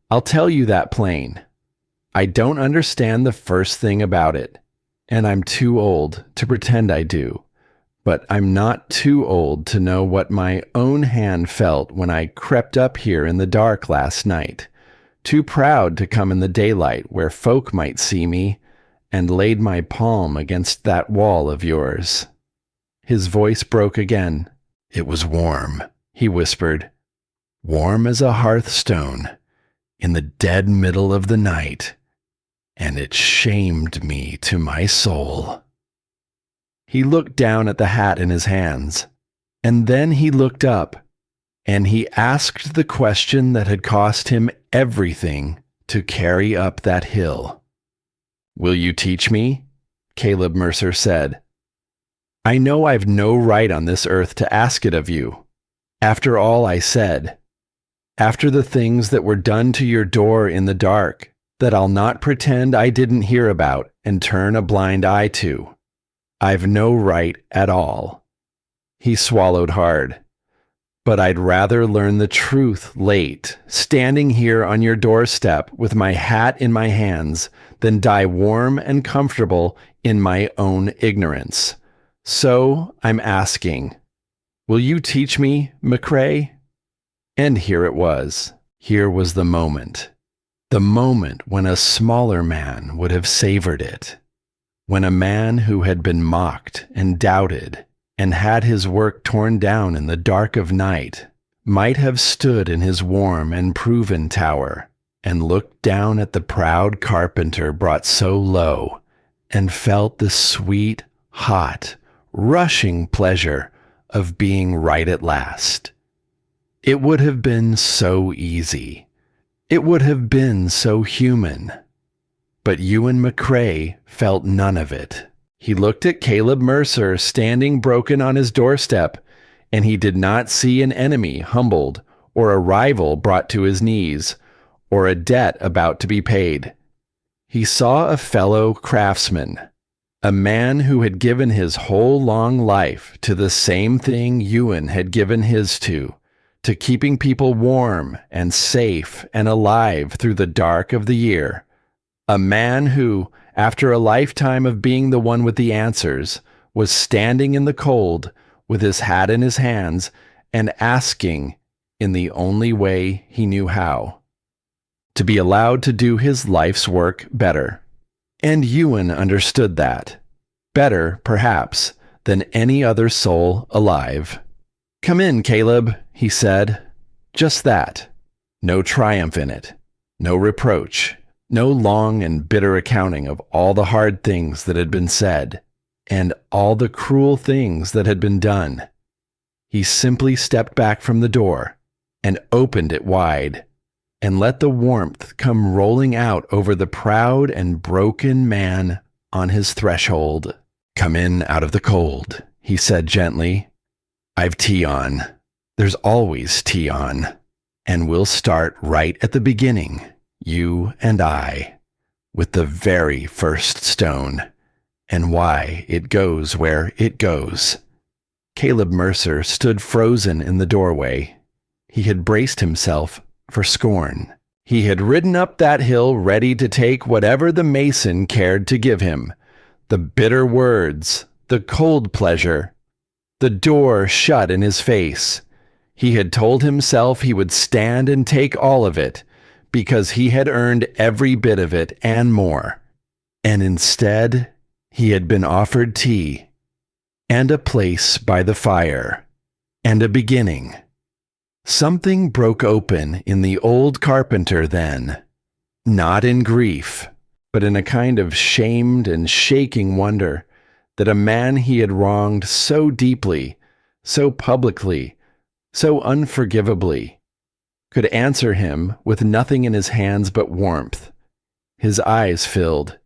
I'll tell you that plain. I don't understand the first thing about it, and I'm too old to pretend I do. But I'm not too old to know what my own hand felt when I crept up here in the dark last night, too proud to come in the daylight where folk might see me, and laid my palm against that wall of yours. His voice broke again. It was warm, he whispered, warm as a hearthstone, in the dead middle of the night, and it shamed me to my soul. He looked down at the hat in his hands, and then he looked up, and he asked the question that had cost him everything to carry up that hill. Will you teach me? Caleb Mercer said. I know I've no right on this earth to ask it of you. After all I said, after the things that were done to your door in the dark, that I'll not pretend I didn't hear about and turn a blind eye to. I've no right at all. He swallowed hard. But I'd rather learn the truth late, standing here on your doorstep with my hat in my hands, than die warm and comfortable in my own ignorance. So I'm asking, will you teach me, McCrae? And here it was. Here was the moment. The moment when a smaller man would have savored it. When a man who had been mocked and doubted and had his work torn down in the dark of night might have stood in his warm and proven tower and looked down at the proud carpenter brought so low and felt the sweet, hot, rushing pleasure of being right at last. It would have been so easy. It would have been so human. But Ewan McCrae felt none of it. He looked at Caleb Mercer standing broken on his doorstep, and he did not see an enemy humbled, or a rival brought to his knees, or a debt about to be paid. He saw a fellow craftsman, a man who had given his whole long life to the same thing Ewan had given his to keeping people warm and safe and alive through the dark of the year. A man who, after a lifetime of being the one with the answers, was standing in the cold with his hat in his hands and asking, in the only way he knew how, to be allowed to do his life's work better. And Ewan understood that. Better, perhaps, than any other soul alive. Come in, Caleb, he said. Just that. No triumph in it. No reproach. No long and bitter accounting of all the hard things that had been said, and all the cruel things that had been done. He simply stepped back from the door and opened it wide, and let the warmth come rolling out over the proud and broken man on his threshold. Come in out of the cold, he said gently. I've tea on. There's always tea on. And we'll start right at the beginning. You and I, with the very first stone, and why it goes where it goes. Caleb Mercer stood frozen in the doorway. He had braced himself for scorn. He had ridden up that hill ready to take whatever the mason cared to give him. The bitter words, the cold pleasure, the door shut in his face. He had told himself he would stand and take all of it, because he had earned every bit of it and more. And instead, he had been offered tea, and a place by the fire, and a beginning. Something broke open in the old carpenter then, not in grief, but in a kind of shamed and shaking wonder that a man he had wronged so deeply, so publicly, so unforgivably, could answer him with nothing in his hands but warmth. His eyes filled.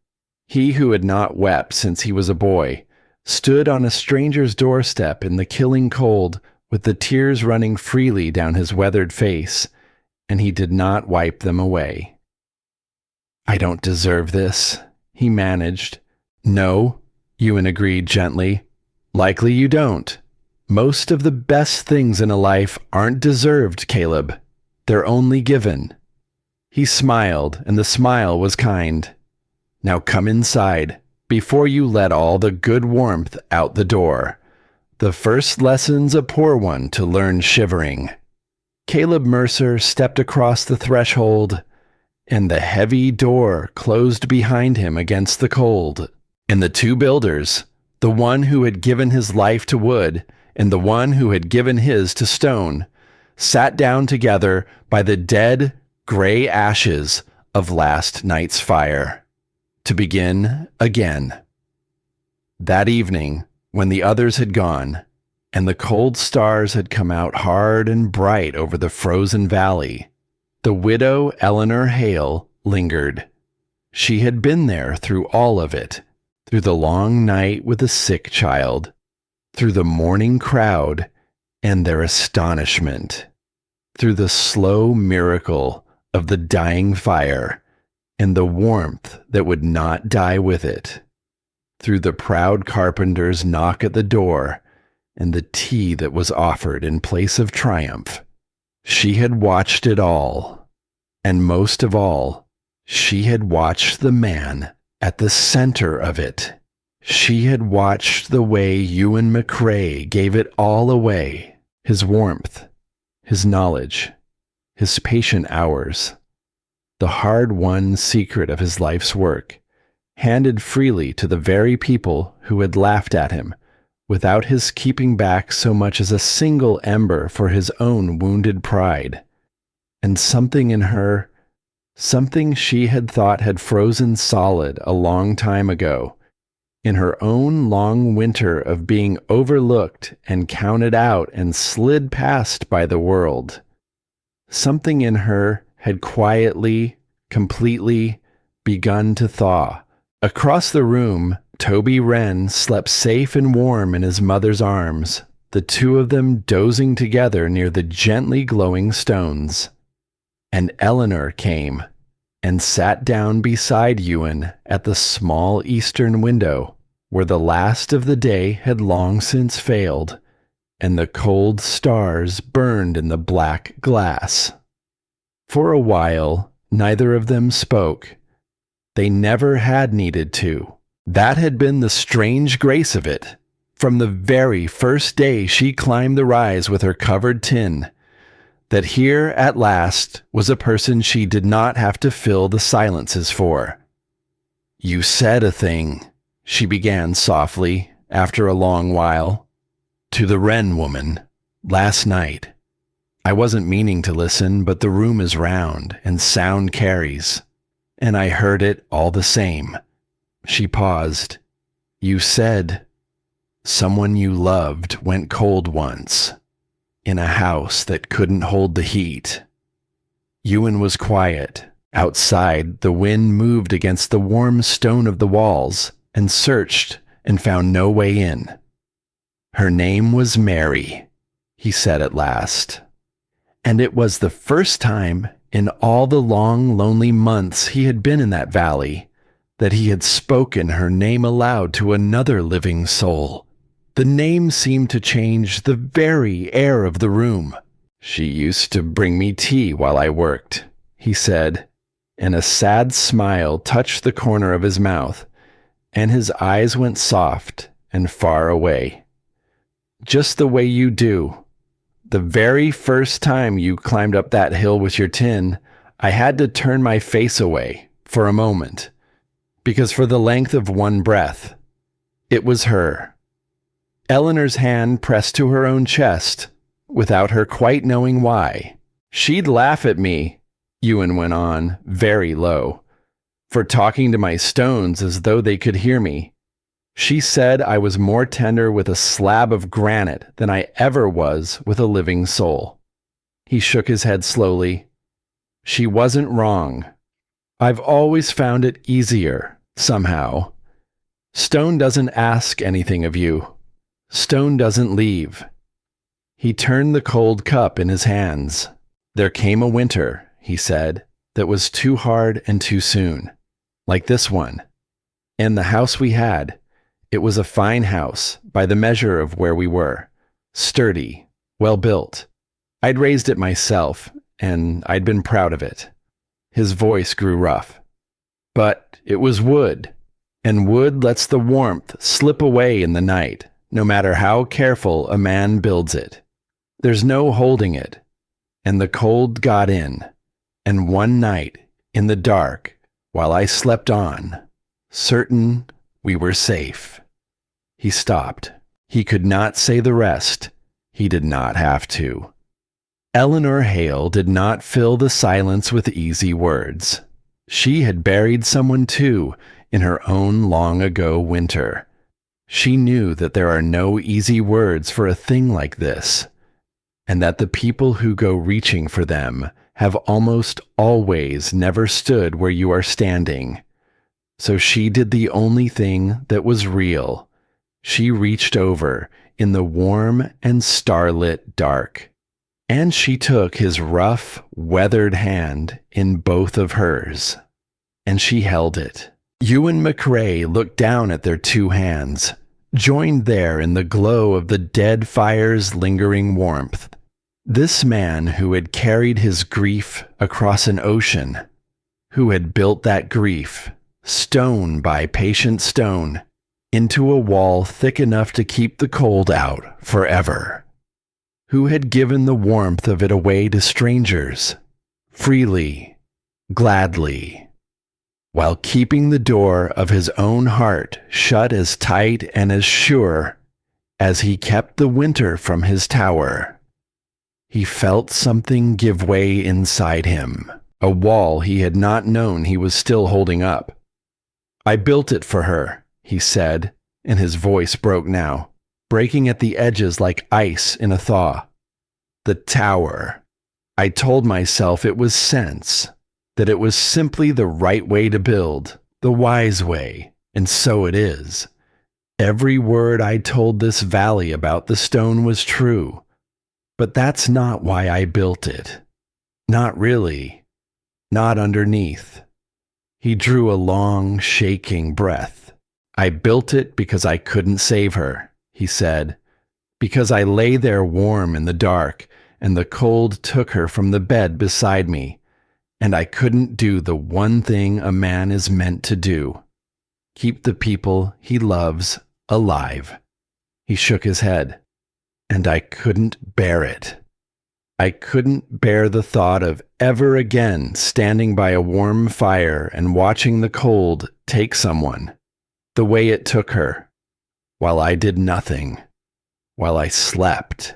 He who had not wept since he was a boy stood on a stranger's doorstep in the killing cold with the tears running freely down his weathered face, and he did not wipe them away. I don't deserve this, he managed. No, Ewan agreed gently. Likely you don't. Most of the best things in a life aren't deserved, Caleb. They're only given. He smiled, and the smile was kind. Now come inside, before you let all the good warmth out the door. The first lesson's a poor one to learn shivering. Caleb Mercer stepped across the threshold, and the heavy door closed behind him against the cold. And the two builders, the one who had given his life to wood, and the one who had given his to stone, sat down together by the dead, gray ashes of last night's fire, to begin again. That evening, when the others had gone, and the cold stars had come out hard and bright over the frozen valley, the widow Eleanor Hale lingered. She had been there through all of it, through the long night with the sick child, through the mourning crowd and their astonishment, through the slow miracle of the dying fire and the warmth that would not die with it, through the proud carpenter's knock at the door and the tea that was offered in place of triumph. She had watched it all, and most of all, she had watched the man at the center of it. She had watched the way Ewan McCrae gave it all away, his warmth, his knowledge, his patient hours, the hard-won secret of his life's work, handed freely to the very people who had laughed at him, without his keeping back so much as a single ember for his own wounded pride. And something in her, something she had thought had frozen solid a long time ago, in her own long winter of being overlooked and counted out and slid past by the world, something in her had quietly, completely begun to thaw. Across the room, Toby Wren slept safe and warm in his mother's arms, the two of them dozing together near the gently glowing stones. And Eleanor came and sat down beside Ewan at the small eastern window, where the last of the day had long since failed, and the cold stars burned in the black glass. For a while, neither of them spoke. They never had needed to. That had been the strange grace of it. From the very first day she climbed the rise with her covered tin, that here at last was a person she did not have to fill the silences for. "You said a thing," she began softly, after a long while, "to the Wren woman, last night. I wasn't meaning to listen, but the room is round, and sound carries, and I heard it all the same." She paused. "You said someone you loved went cold once, in a house that couldn't hold the heat." Ewan was quiet. Outside, the wind moved against the warm stone of the walls and searched and found no way in. "Her name was Mary," he said at last. And it was the first time in all the long, lonely months he had been in that valley that he had spoken her name aloud to another living soul. The name seemed to change the very air of the room. "She used to bring me tea while I worked," he said, and a sad smile touched the corner of his mouth, and his eyes went soft and far away. "Just the way you do. The very first time you climbed up that hill with your tin, I had to turn my face away for a moment, because for the length of one breath, it was her." Eleanor's hand pressed to her own chest, without her quite knowing why. "She'd laugh at me," Ewan went on, very low, "for talking to my stones as though they could hear me. She said I was more tender with a slab of granite than I ever was with a living soul." He shook his head slowly. "She wasn't wrong. I've always found it easier, somehow. Stone doesn't ask anything of you. Stone doesn't leave." He turned the cold cup in his hands. "There came a winter," he said, "that was too hard and too soon, like this one. And the house we had, it was a fine house by the measure of where we were, sturdy, well built. I'd raised it myself, and I'd been proud of it. His voice grew rough. But it was wood, and wood lets the warmth slip away in the night, no matter how careful a man builds it. There's no holding it, and the cold got in, and one night, in the dark, while I slept on, certain we were safe. He stopped. He could not say the rest. He did not have to. Eleanor Hale did not fill the silence with easy words. She had buried someone too in her own long-ago winter. She knew that there are no easy words for a thing like this, and that the people who go reaching for them have almost always never stood where you are standing. So she did the only thing that was real. She reached over in the warm and starlit dark, and she took his rough, weathered hand in both of hers, and she held it. Ewan McRae looked down at their two hands, joined there in the glow of the dead fire's lingering warmth. This man who had carried his grief across an ocean, who had built that grief, stone by patient stone, into a wall thick enough to keep the cold out forever, who had given the warmth of it away to strangers, freely, gladly, while keeping the door of his own heart shut as tight and as sure as he kept the winter from his tower. He felt something give way inside him, a wall he had not known he was still holding up. "I built it for her," he said, and his voice broke now, breaking at the edges like ice in a thaw. "The tower. I told myself it was sense, that it was simply the right way to build, the wise way, and so it is. Every word I told this valley about the stone was true, but that's not why I built it. Not really. Not underneath." He drew a long, shaking breath. "I built it because I couldn't save her," he said, "because I lay there warm in the dark, and the cold took her from the bed beside me, and I couldn't do the one thing a man is meant to do: keep the people he loves alive." He shook his head. "And I couldn't bear it. I couldn't bear the thought of ever again standing by a warm fire and watching the cold take someone, the way it took her, while I did nothing, while I slept."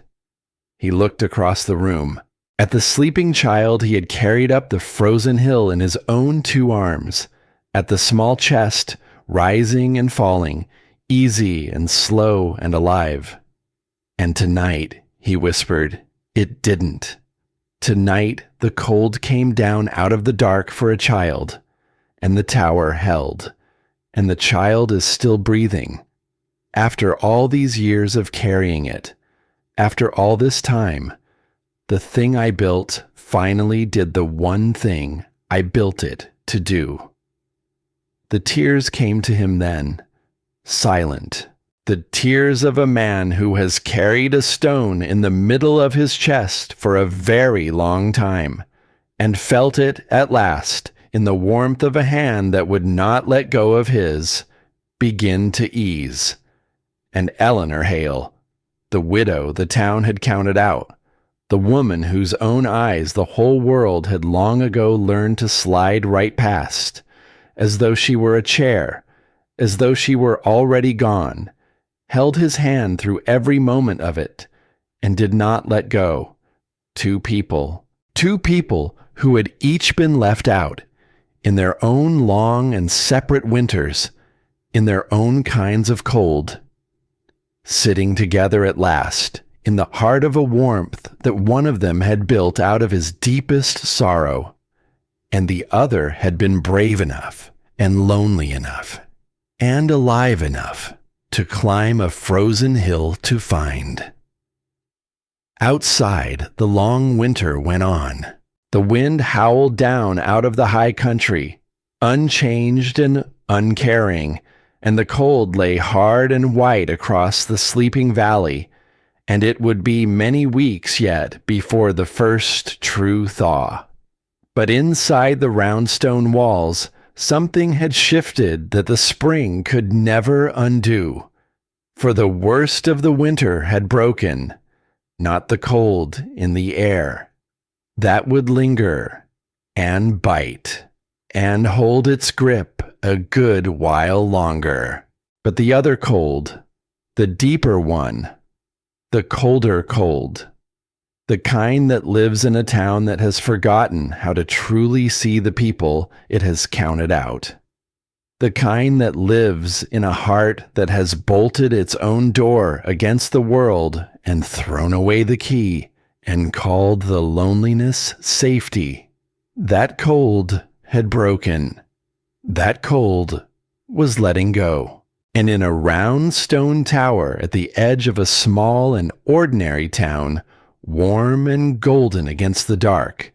He looked across the room, at the sleeping child he had carried up the frozen hill in his own two arms, at the small chest rising and falling, easy and slow and alive. "And tonight," he whispered, "it didn't. Tonight the cold came down out of the dark for a child, and the tower held, and the child is still breathing. After all these years of carrying it, after all this time, the thing I built finally did the one thing I built it to do." The tears came to him then, silent. The tears of a man who has carried a stone in the middle of his chest for a very long time, and felt it at last, in the warmth of a hand that would not let go of his, begin to ease. And Eleanor Hale, the widow the town had counted out, the woman whose own eyes the whole world had long ago learned to slide right past, as though she were a chair, as though she were already gone, held his hand through every moment of it, and did not let go. Two people who had each been left out, in their own long and separate winters, in their own kinds of cold, sitting together at last, in the heart of a warmth that one of them had built out of his deepest sorrow, and the other had been brave enough, and lonely enough, and alive enough to climb a frozen hill to find. Outside, the long winter went on. The wind howled down out of the high country, unchanged and uncaring, and the cold lay hard and white across the sleeping valley, and it would be many weeks yet before the first true thaw. But inside the round stone walls, something had shifted that the spring could never undo. For the worst of the winter had broken, not the cold in the air. That would linger and bite and hold its grip a good while longer. But the other cold, the deeper one, the colder cold, the kind that lives in a town that has forgotten how to truly see the people it has counted out. The kind that lives in a heart that has bolted its own door against the world and thrown away the key and called the loneliness safety. That cold had broken. That cold was letting go. And in a round stone tower at the edge of a small and ordinary town, warm and golden against the dark,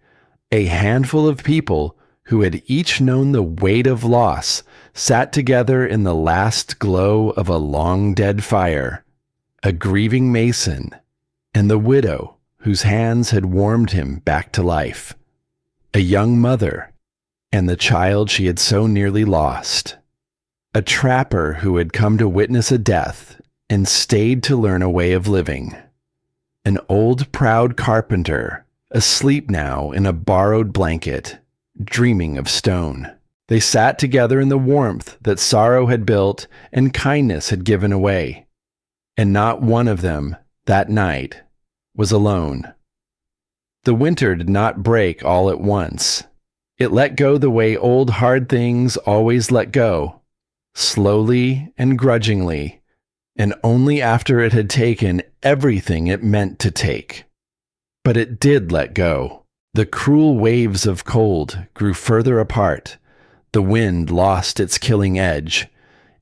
a handful of people who had each known the weight of loss sat together in the last glow of a long-dead fire, a grieving mason and the widow whose hands had warmed him back to life, a young mother and the child she had so nearly lost, a trapper who had come to witness a death and stayed to learn a way of living, an old proud carpenter asleep now in a borrowed blanket, dreaming of stone. They sat together in the warmth that sorrow had built and kindness had given away. And not one of them, that night, was alone. The winter did not break all at once. It let go the way old hard things always let go, slowly and grudgingly, and only after it had taken everything it meant to take. But it did let go. The cruel waves of cold grew further apart. The wind lost its killing edge,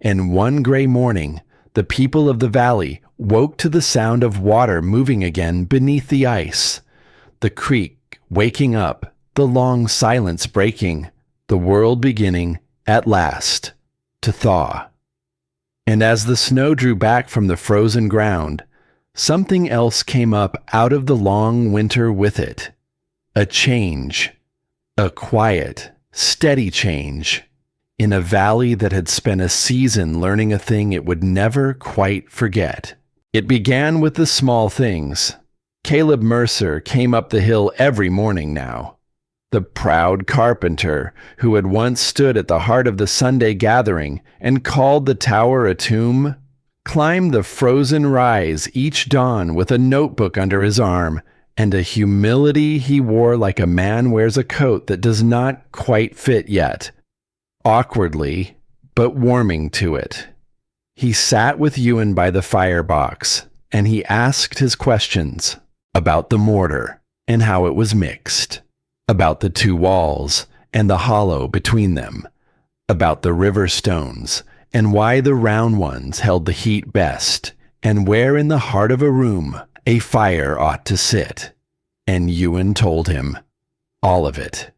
and one gray morning, the people of the valley woke to the sound of water moving again beneath the ice, the creek waking up, the long silence breaking, the world beginning, at last, to thaw. And as the snow drew back from the frozen ground, something else came up out of the long winter with it. A change, a quiet, steady change, in a valley that had spent a season learning a thing it would never quite forget. It began with the small things. Caleb Mercer came up the hill every morning now. The proud carpenter who had once stood at the heart of the Sunday gathering and called the tower a tomb, climbed the frozen rise each dawn with a notebook under his arm and a humility he wore like a man wears a coat that does not quite fit yet, awkwardly, but warming to it. He sat with Ewan by the firebox, and he asked his questions about the mortar and how it was mixed, about the two walls and the hollow between them, about the river stones and why the round ones held the heat best, and where in the heart of a room a fire ought to sit. And Ewan told him all of it.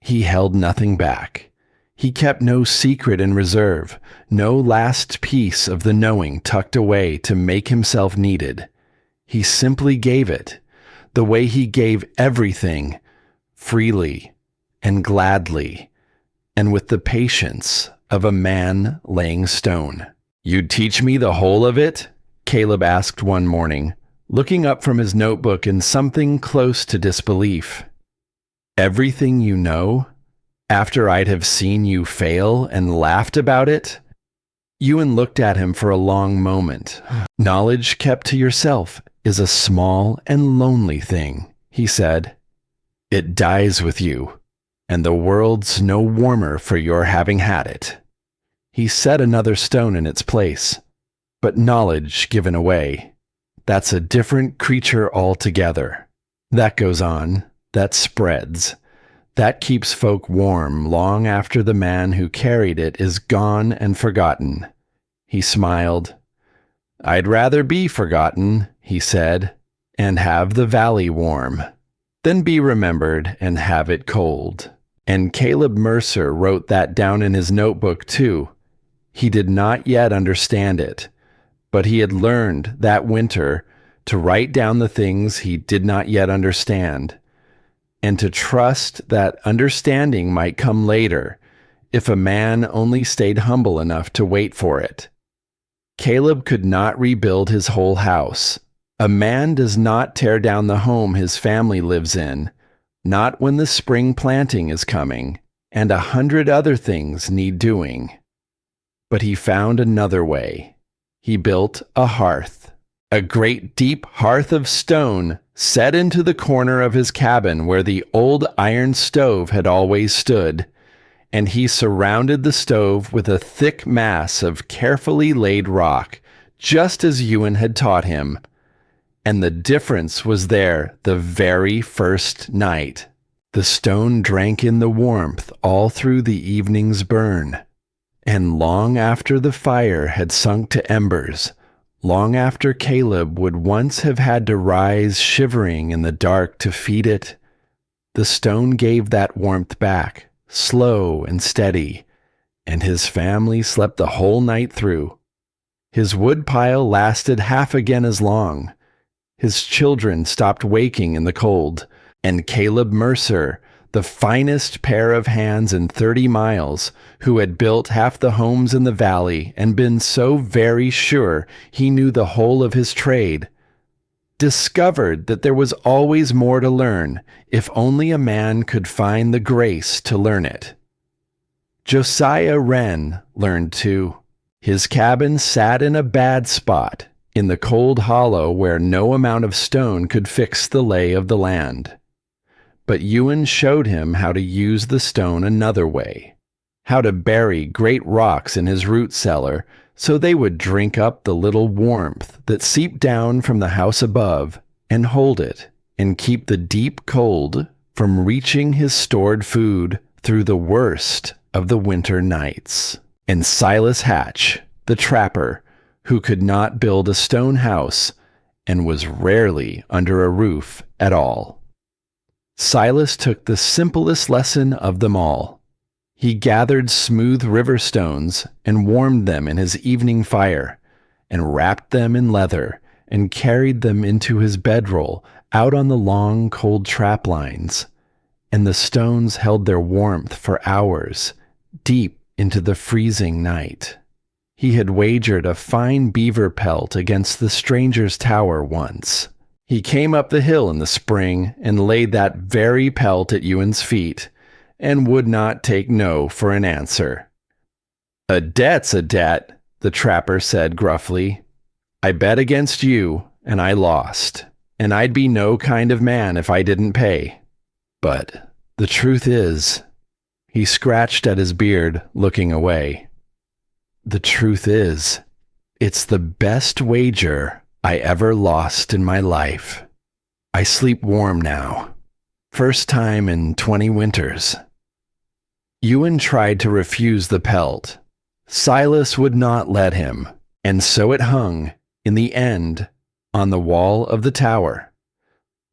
He held nothing back. He kept no secret in reserve, no last piece of the knowing tucked away to make himself needed. He simply gave it, the way he gave everything, freely and gladly, and with the patience of a man laying stone. "You'd teach me the whole of it?" Caleb asked one morning, looking up from his notebook in something close to disbelief. "Everything you know? After I'd have seen you fail and laughed about it?" Ewan looked at him for a long moment. "Knowledge kept to yourself is a small and lonely thing," he said. "It dies with you, and the world's no warmer for your having had it." He set another stone in its place. But knowledge given away, that's a different creature altogether. That goes on, that spreads, that keeps folk warm long after the man who carried it is gone and forgotten. He smiled. "I'd rather be forgotten," he said, "and have the valley warm, than be remembered and have it cold." And Caleb Mercer wrote that down in his notebook too. He did not yet understand it, but he had learned that winter to write down the things he did not yet understand. and to trust that understanding might come later if a man only stayed humble enough to wait for it. Caleb could not rebuild his whole house. A man does not tear down the home his family lives in, not when the spring planting is coming, and 100 other things need doing. But he found another way. He built a hearth, a great deep hearth of stone set into the corner of his cabin where the old iron stove had always stood, and he surrounded the stove with a thick mass of carefully laid rock, just as Ewan had taught him. And the difference was there the very first night. The stone drank in the warmth all through the evening's burn. And long after the fire had sunk to embers, long after Caleb would once have had to rise shivering in the dark to feed it, the stone gave that warmth back, slow and steady, and his family slept the whole night through. His woodpile lasted half again as long. His children stopped waking in the cold, and Caleb Mercer, the finest pair of hands in 30 miles, who had built half the homes in the valley and been so very sure he knew the whole of his trade, discovered that there was always more to learn if only a man could find the grace to learn it. Josiah Wren learned too. His cabin sat in a bad spot, in the cold hollow where no amount of stone could fix the lay of the land. But Ewan showed him how to use the stone another way, how to bury great rocks in his root cellar so they would drink up the little warmth that seeped down from the house above and hold it and keep the deep cold from reaching his stored food through the worst of the winter nights. And Silas Hatch, the trapper, who could not build a stone house and was rarely under a roof at all. Silas took the simplest lesson of them all. He gathered smooth river stones and warmed them in his evening fire, and wrapped them in leather and carried them into his bedroll out on the long, cold trap lines. And the stones held their warmth for hours, deep into the freezing night. He had wagered a fine beaver pelt against the stranger's tower once. He came up the hill in the spring and laid that very pelt at Ewan's feet, and would not take no for an answer. "A debt's a debt," the trapper said gruffly. "I bet against you, and I lost, and I'd be no kind of man if I didn't pay. But the truth is," he scratched at his beard, looking away, "the truth is, it's the best wager I ever lost in my life. I sleep warm now. First time in 20 winters." Ewan tried to refuse the pelt. Silas would not let him, and so it hung, in the end, on the wall of the tower.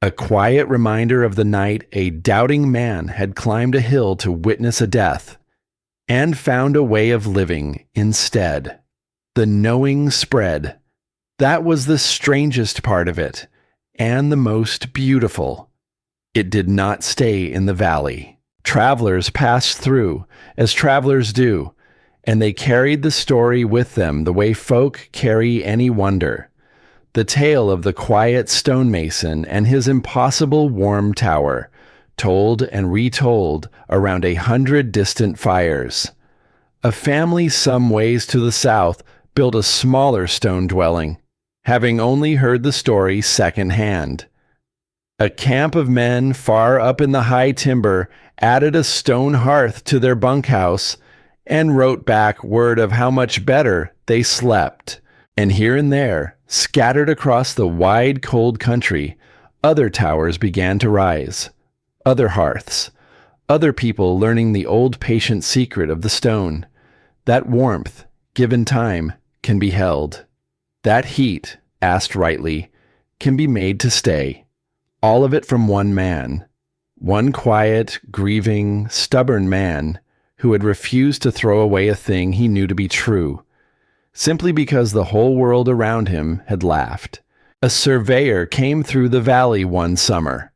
A quiet reminder of the night a doubting man had climbed a hill to witness a death, and found a way of living instead. The knowing spread. That was the strangest part of it, and the most beautiful. It did not stay in the valley. Travelers passed through, as travelers do, and they carried the story with them the way folk carry any wonder. The tale of the quiet stonemason and his impossible warm tower, told and retold around 100 distant fires. A family some ways to the south built a smaller stone dwelling, having only heard the story second-hand. A camp of men far up in the high timber added a stone hearth to their bunkhouse and wrote back word of how much better they slept. And here and there, scattered across the wide, cold country, other towers began to rise. Other hearths, other people learning the old patient secret of the stone. That warmth, given time, can be held. That heat, asked rightly, can be made to stay. All of it from one man. One quiet, grieving, stubborn man who had refused to throw away a thing he knew to be true, simply because the whole world around him had laughed. A surveyor came through the valley one summer.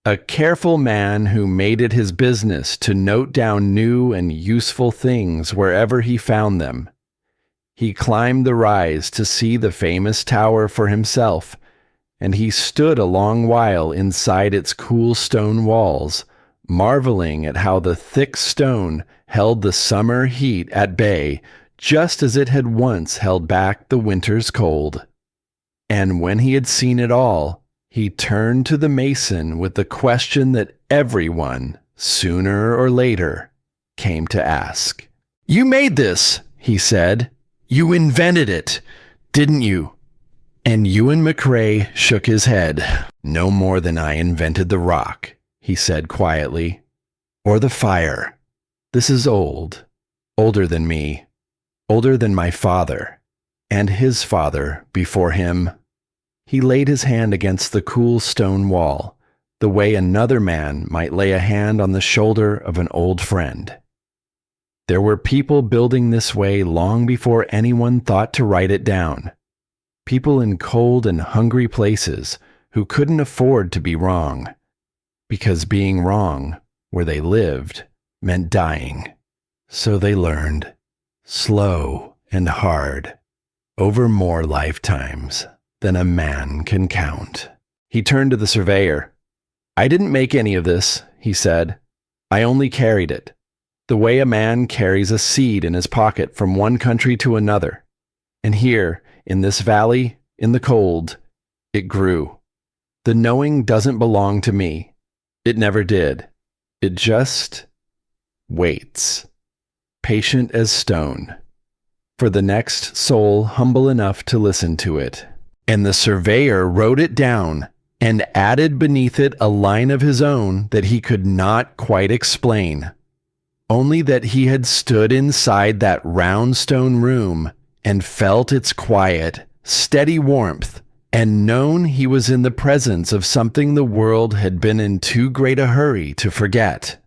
a careful man who made it his business to note down new and useful things wherever he found them. He climbed the rise to see the famous tower for himself, and he stood a long while inside its cool stone walls, marveling at how the thick stone held the summer heat at bay, just as it had once held back the winter's cold. And when he had seen it all, he turned to the mason with the question that everyone, sooner or later, came to ask. "You made this," he said. "You invented it, didn't you?" And Ewan McRae shook his head. "No more than I invented the rock," he said quietly. "Or the fire. This is old, older than me, older than my father, and his father before him." He laid his hand against the cool stone wall, the way another man might lay a hand on the shoulder of an old friend. There were people building this way long before anyone thought to write it down. People in cold and hungry places who couldn't afford to be wrong, because being wrong, where they lived, meant dying. So they learned, slow and hard, over more lifetimes than a man can count. He turned to the surveyor. "I didn't make any of this," he said. "I only carried it, the way a man carries a seed in his pocket from one country to another. And here, in this valley, in the cold, it grew. The knowing doesn't belong to me. It never did. It just waits, patient as stone, for the next soul humble enough to listen to it." And the surveyor wrote it down and added beneath it a line of his own that he could not quite explain, only that he had stood inside that round stone room and felt its quiet, steady warmth, and known he was in the presence of something the world had been in too great a hurry to forget.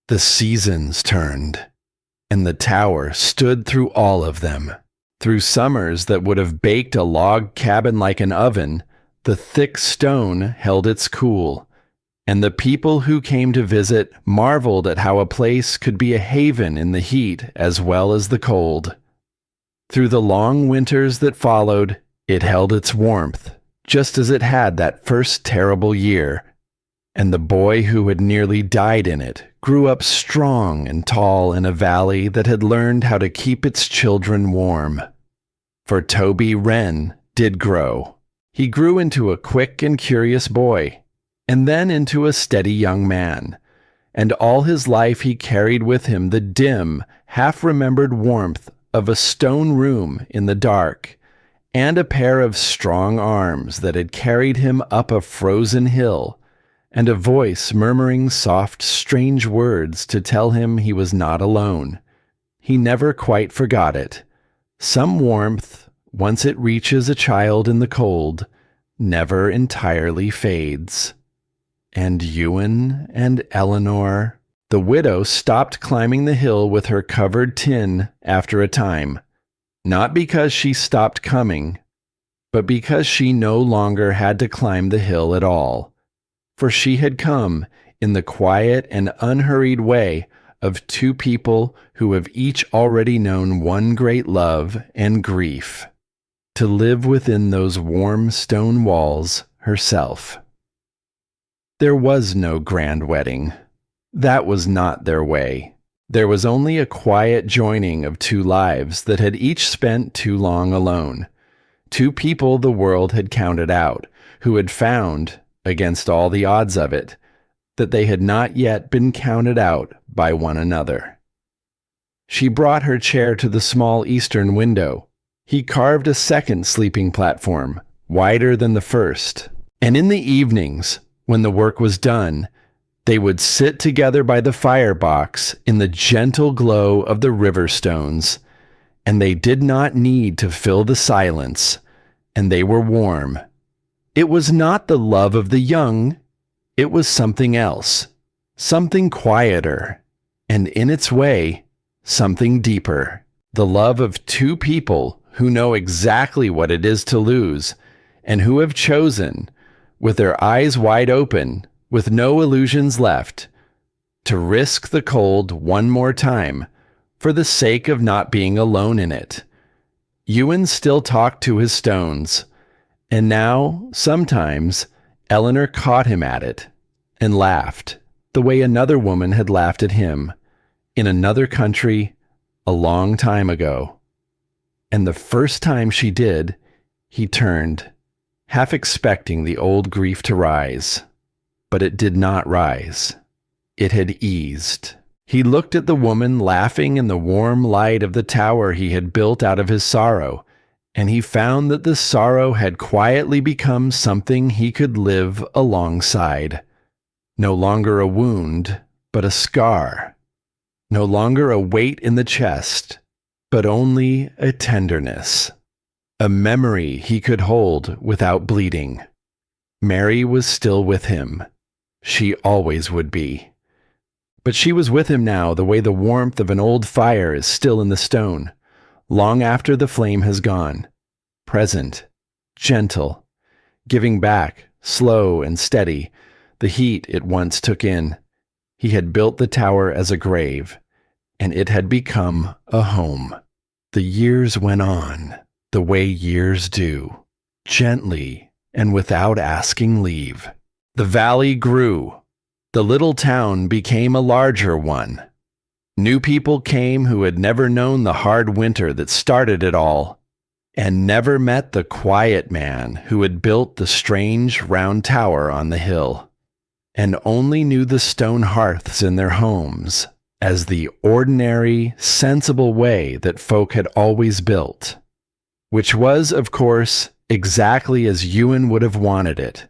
The seasons turned, and the tower stood through all of them. Through summers that would have baked a log cabin like an oven, the thick stone held its cool, and the people who came to visit marveled at how a place could be a haven in the heat as well as the cold. Through the long winters that followed, it held its warmth, just as it had that first terrible year, and the boy who had nearly died in it grew up strong and tall in a valley that had learned how to keep its children warm. For Toby Wren did grow. He grew into a quick and curious boy, and then into a steady young man, and all his life he carried with him the dim, half-remembered warmth of a stone room in the dark, and a pair of strong arms that had carried him up a frozen hill, and a voice murmuring soft, strange words to tell him he was not alone. He never quite forgot it. Some warmth, once it reaches a child in the cold, never entirely fades. And Ewan and Eleanor, the widow, stopped climbing the hill with her covered tin after a time, not because she stopped coming, but because she no longer had to climb the hill at all. For she had come in the quiet and unhurried way of two people who have each already known one great love and grief, to live within those warm stone walls herself. There was no grand wedding. That was not their way. There was only a quiet joining of two lives that had each spent too long alone. Two people the world had counted out, who had found, against all the odds of it, that they had not yet been counted out by one another. She brought her chair to the small eastern window. He carved a second sleeping platform, wider than the first, and in the evenings, when the work was done, they would sit together by the firebox in the gentle glow of the river stones, and they did not need to fill the silence, and they were warm. It was not the love of the young, it was something else, something quieter, and in its way, something deeper. The love of two people who know exactly what it is to lose, and who have chosen, with their eyes wide open, with no illusions left, to risk the cold one more time for the sake of not being alone in it. Ewan still talked to his stones, and now, sometimes, Eleanor caught him at it and laughed the way another woman had laughed at him in another country a long time ago. And the first time she did, he turned, half expecting the old grief to rise. But it did not rise. It had eased. He looked at the woman laughing in the warm light of the tower he had built out of his sorrow, and he found that the sorrow had quietly become something he could live alongside. No longer a wound, but a scar. No longer a weight in the chest, but only a tenderness. A memory he could hold without bleeding. Mary was still with him. She always would be. But she was with him now the way the warmth of an old fire is still in the stone, long after the flame has gone. Present, gentle, giving back, slow and steady, the heat it once took in. He had built the tower as a grave, and it had become a home. The years went on, the way years do, gently and without asking leave. The valley grew. The little town became a larger one. New people came who had never known the hard winter that started it all, and never met the quiet man who had built the strange round tower on the hill, and only knew the stone hearths in their homes as the ordinary, sensible way that folk had always built, which was, of course, exactly as Ewan would have wanted it.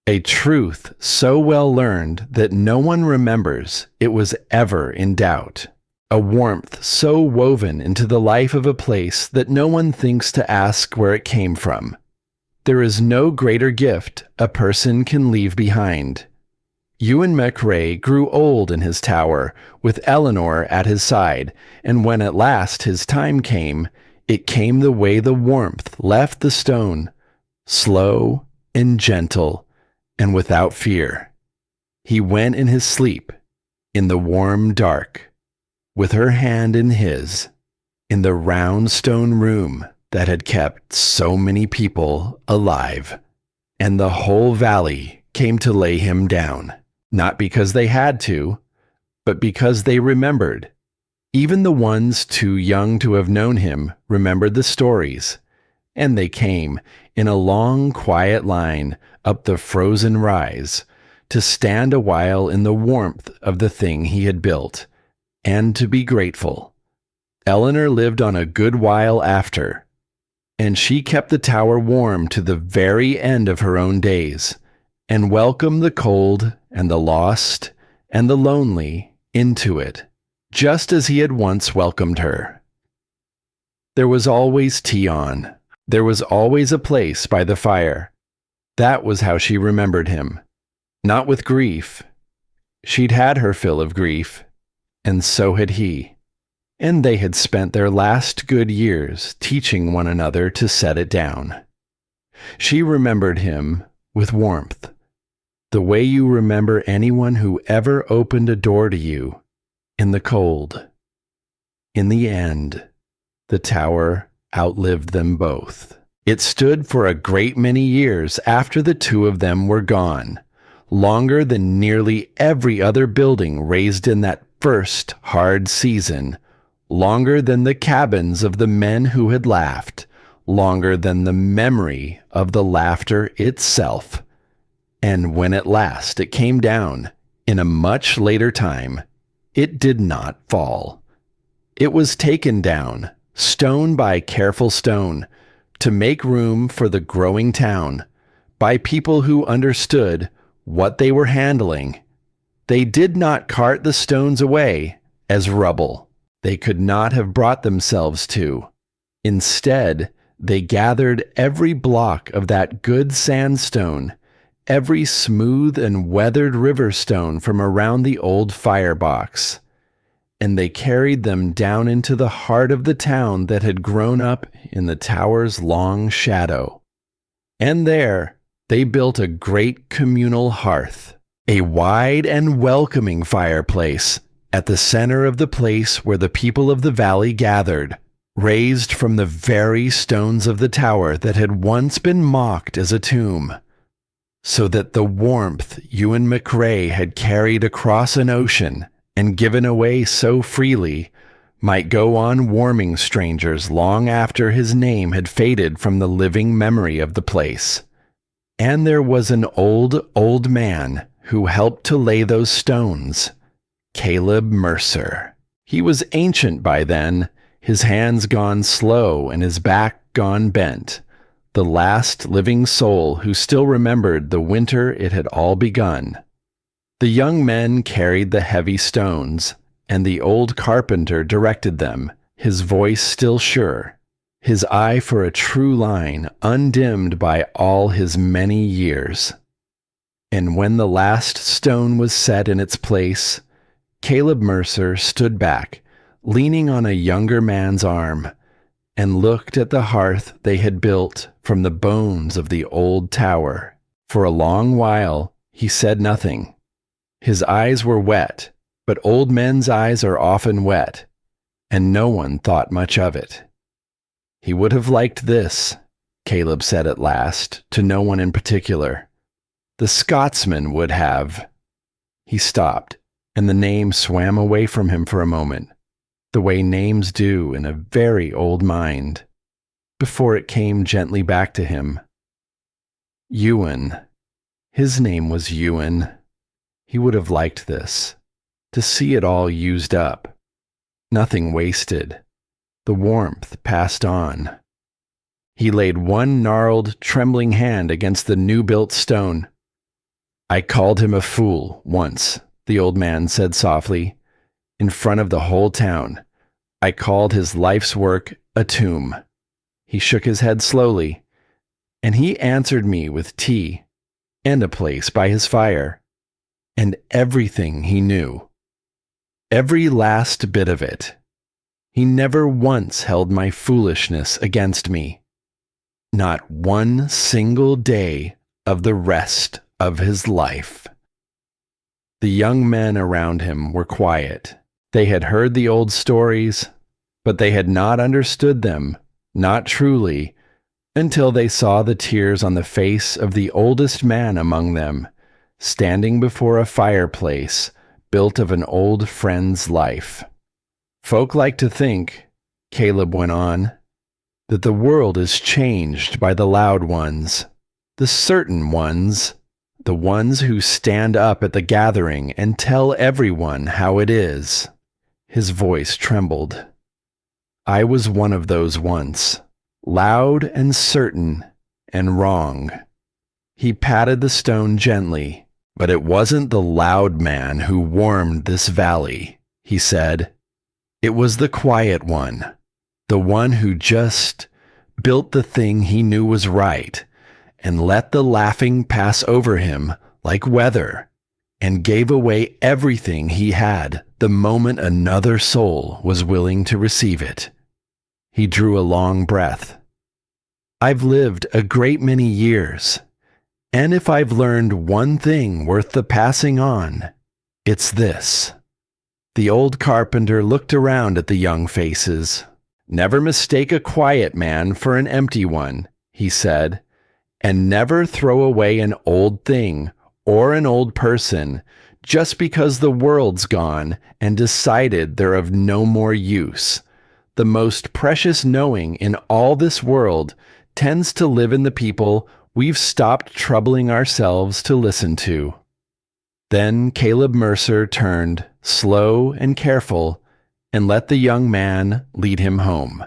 A truth so well learned that no one remembers it was ever in doubt. A warmth so woven into the life of a place that no one thinks to ask where it came from. There is no greater gift a person can leave behind. Ewan MacRae grew old in his tower, with Eleanor at his side, and when at last his time came, it came the way the warmth left the stone, slow and gentle, and without fear. He went in his sleep, in the warm dark, with her hand in his, in the round stone room that had kept so many people alive. And the whole valley came to lay him down, not because they had to, but because they remembered. Even the ones too young to have known him remembered the stories, and they came in a long, quiet line up the frozen rise to stand a while in the warmth of the thing he had built, and to be grateful. Eleanor lived on a good while after, and she kept the tower warm to the very end of her own days, and welcomed the cold and the lost and the lonely into it, just as he had once welcomed her. There was always tea on. There was always a place by the fire. That was how she remembered him. Not with grief. She'd had her fill of grief, and so had he. And they had spent their last good years teaching one another to set it down. She remembered him with warmth, the way you remember anyone who ever opened a door to you in the cold. In the end, the tower outlived them both. It stood for a great many years after the two of them were gone, longer than nearly every other building raised in that first hard season, longer than the cabins of the men who had laughed, longer than the memory of the laughter itself. And when at last it came down, in a much later time, it did not fall. It was taken down, stone by careful stone, to make room for the growing town, by people who understood what they were handling. They did not cart the stones away as rubble they could not have brought themselves to. Instead, they gathered every block of that good sandstone, every smooth and weathered river stone from around the old firebox, and they carried them down into the heart of the town that had grown up in the tower's long shadow. And there they built a great communal hearth, A wide and welcoming fireplace at the center of the place where the people of the valley gathered, raised from the very stones of the tower that had once been mocked as a tomb, so that the warmth Ewan McRae had carried across an ocean and given away so freely might go on warming strangers long after his name had faded from the living memory of the place. And there was an old man who helped to lay those stones, Caleb Mercer. He was ancient by then, his hands gone slow and his back gone bent, the last living soul who still remembered the winter it had all begun. The young men carried the heavy stones, and the old carpenter directed them, his voice still sure, his eye for a true line undimmed by all his many years. And when the last stone was set in its place, Caleb Mercer stood back, leaning on a younger man's arm, and looked at the hearth they had built from the bones of the old tower. For a long while he said nothing. His eyes were wet, but old men's eyes are often wet, and no one thought much of it. He would have liked this, Caleb said at last, to no one in particular. The Scotsman would have. He stopped, and the name swam away from him for a moment, the way names do in a very old mind, before it came gently back to him. Ewan. His name was Ewan. He would have liked this, to see it all used up. Nothing wasted. The warmth passed on. He laid one gnarled, trembling hand against the new-built stone. I called him a fool once, the old man said softly, in front of the whole town. I called his life's work a tomb. He shook his head slowly, and he answered me with tea and a place by his fire, and everything he knew. Every last bit of it. He never once held my foolishness against me. Not one single day of the rest of his life. The young men around him were quiet. They had heard the old stories, but they had not understood them, not truly, until they saw the tears on the face of the oldest man among them, standing before a fireplace built of an old friend's life. Folk like to think, Caleb went on, that the world is changed by the loud ones, the certain ones, the ones who stand up at the gathering and tell everyone how it is. His voice trembled. I was one of those once, loud and certain and wrong. He patted the stone gently, but it wasn't the loud man who warmed this valley, he said. It was the quiet one, the one who just built the thing he knew was right, and let the laughing pass over him like weather, and gave away everything he had the moment another soul was willing to receive it. He drew a long breath. I've lived a great many years, and if I've learned one thing worth the passing on, it's this. The old carpenter looked around at the young faces. Never mistake a quiet man for an empty one, he said, and never throw away an old thing or an old person just because the world's gone and decided they're of no more use. The most precious knowing in all this world tends to live in the people we've stopped troubling ourselves to listen to. Then Caleb Mercer turned, slow and careful, and let the young man lead him home.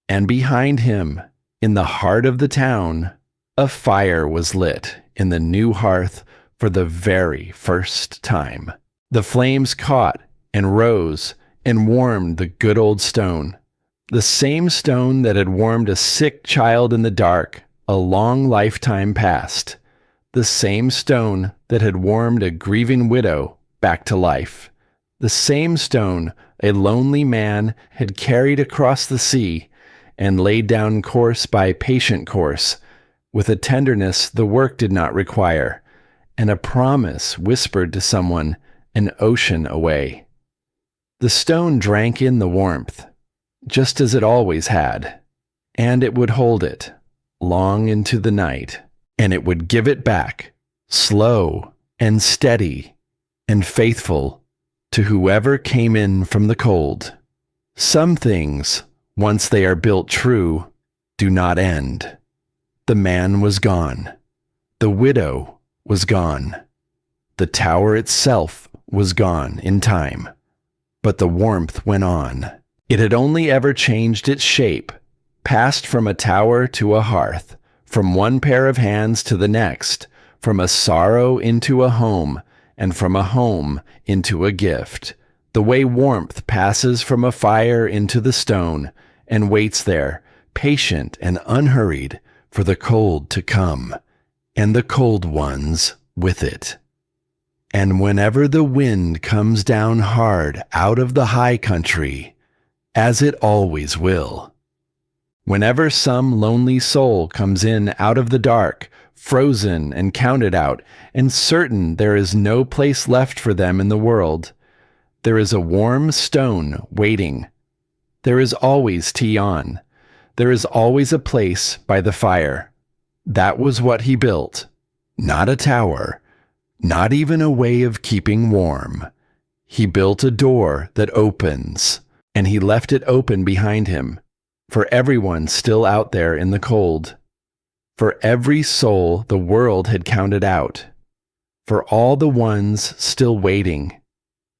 And behind him, in the heart of the town, a fire was lit in the new hearth for the very first time. The flames caught and rose and warmed the good old stone, the same stone that had warmed a sick child in the dark a long lifetime past, the same stone that had warmed a grieving widow back to life, the same stone a lonely man had carried across the sea and laid down course by patient course, with a tenderness the work did not require, and a promise whispered to someone an ocean away. The stone drank in the warmth, just as it always had, and it would hold it long into the night, and it would give it back, slow and steady and faithful, to whoever came in from the cold. Some things, once they are built true, do not end. The man was gone. The widow was gone. The tower itself was gone in time. But the warmth went on. It had only ever changed its shape, passed from a tower to a hearth, from one pair of hands to the next, from a sorrow into a home, and from a home into a gift, the way warmth passes from a fire into the stone, and waits there, patient and unhurried, for the cold to come, and the cold ones with it. And whenever the wind comes down hard out of the high country, as it always will, whenever some lonely soul comes in out of the dark, frozen and counted out, and certain there is no place left for them in the world, there is a warm stone waiting. There is always tea on. There is always a place by the fire. That was what he built. Not a tower, not even a way of keeping warm. He built a door that opens, and he left it open behind him, for everyone still out there in the cold, for every soul the world had counted out, for all the ones still waiting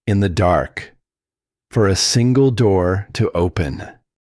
in the dark, for a single door to open.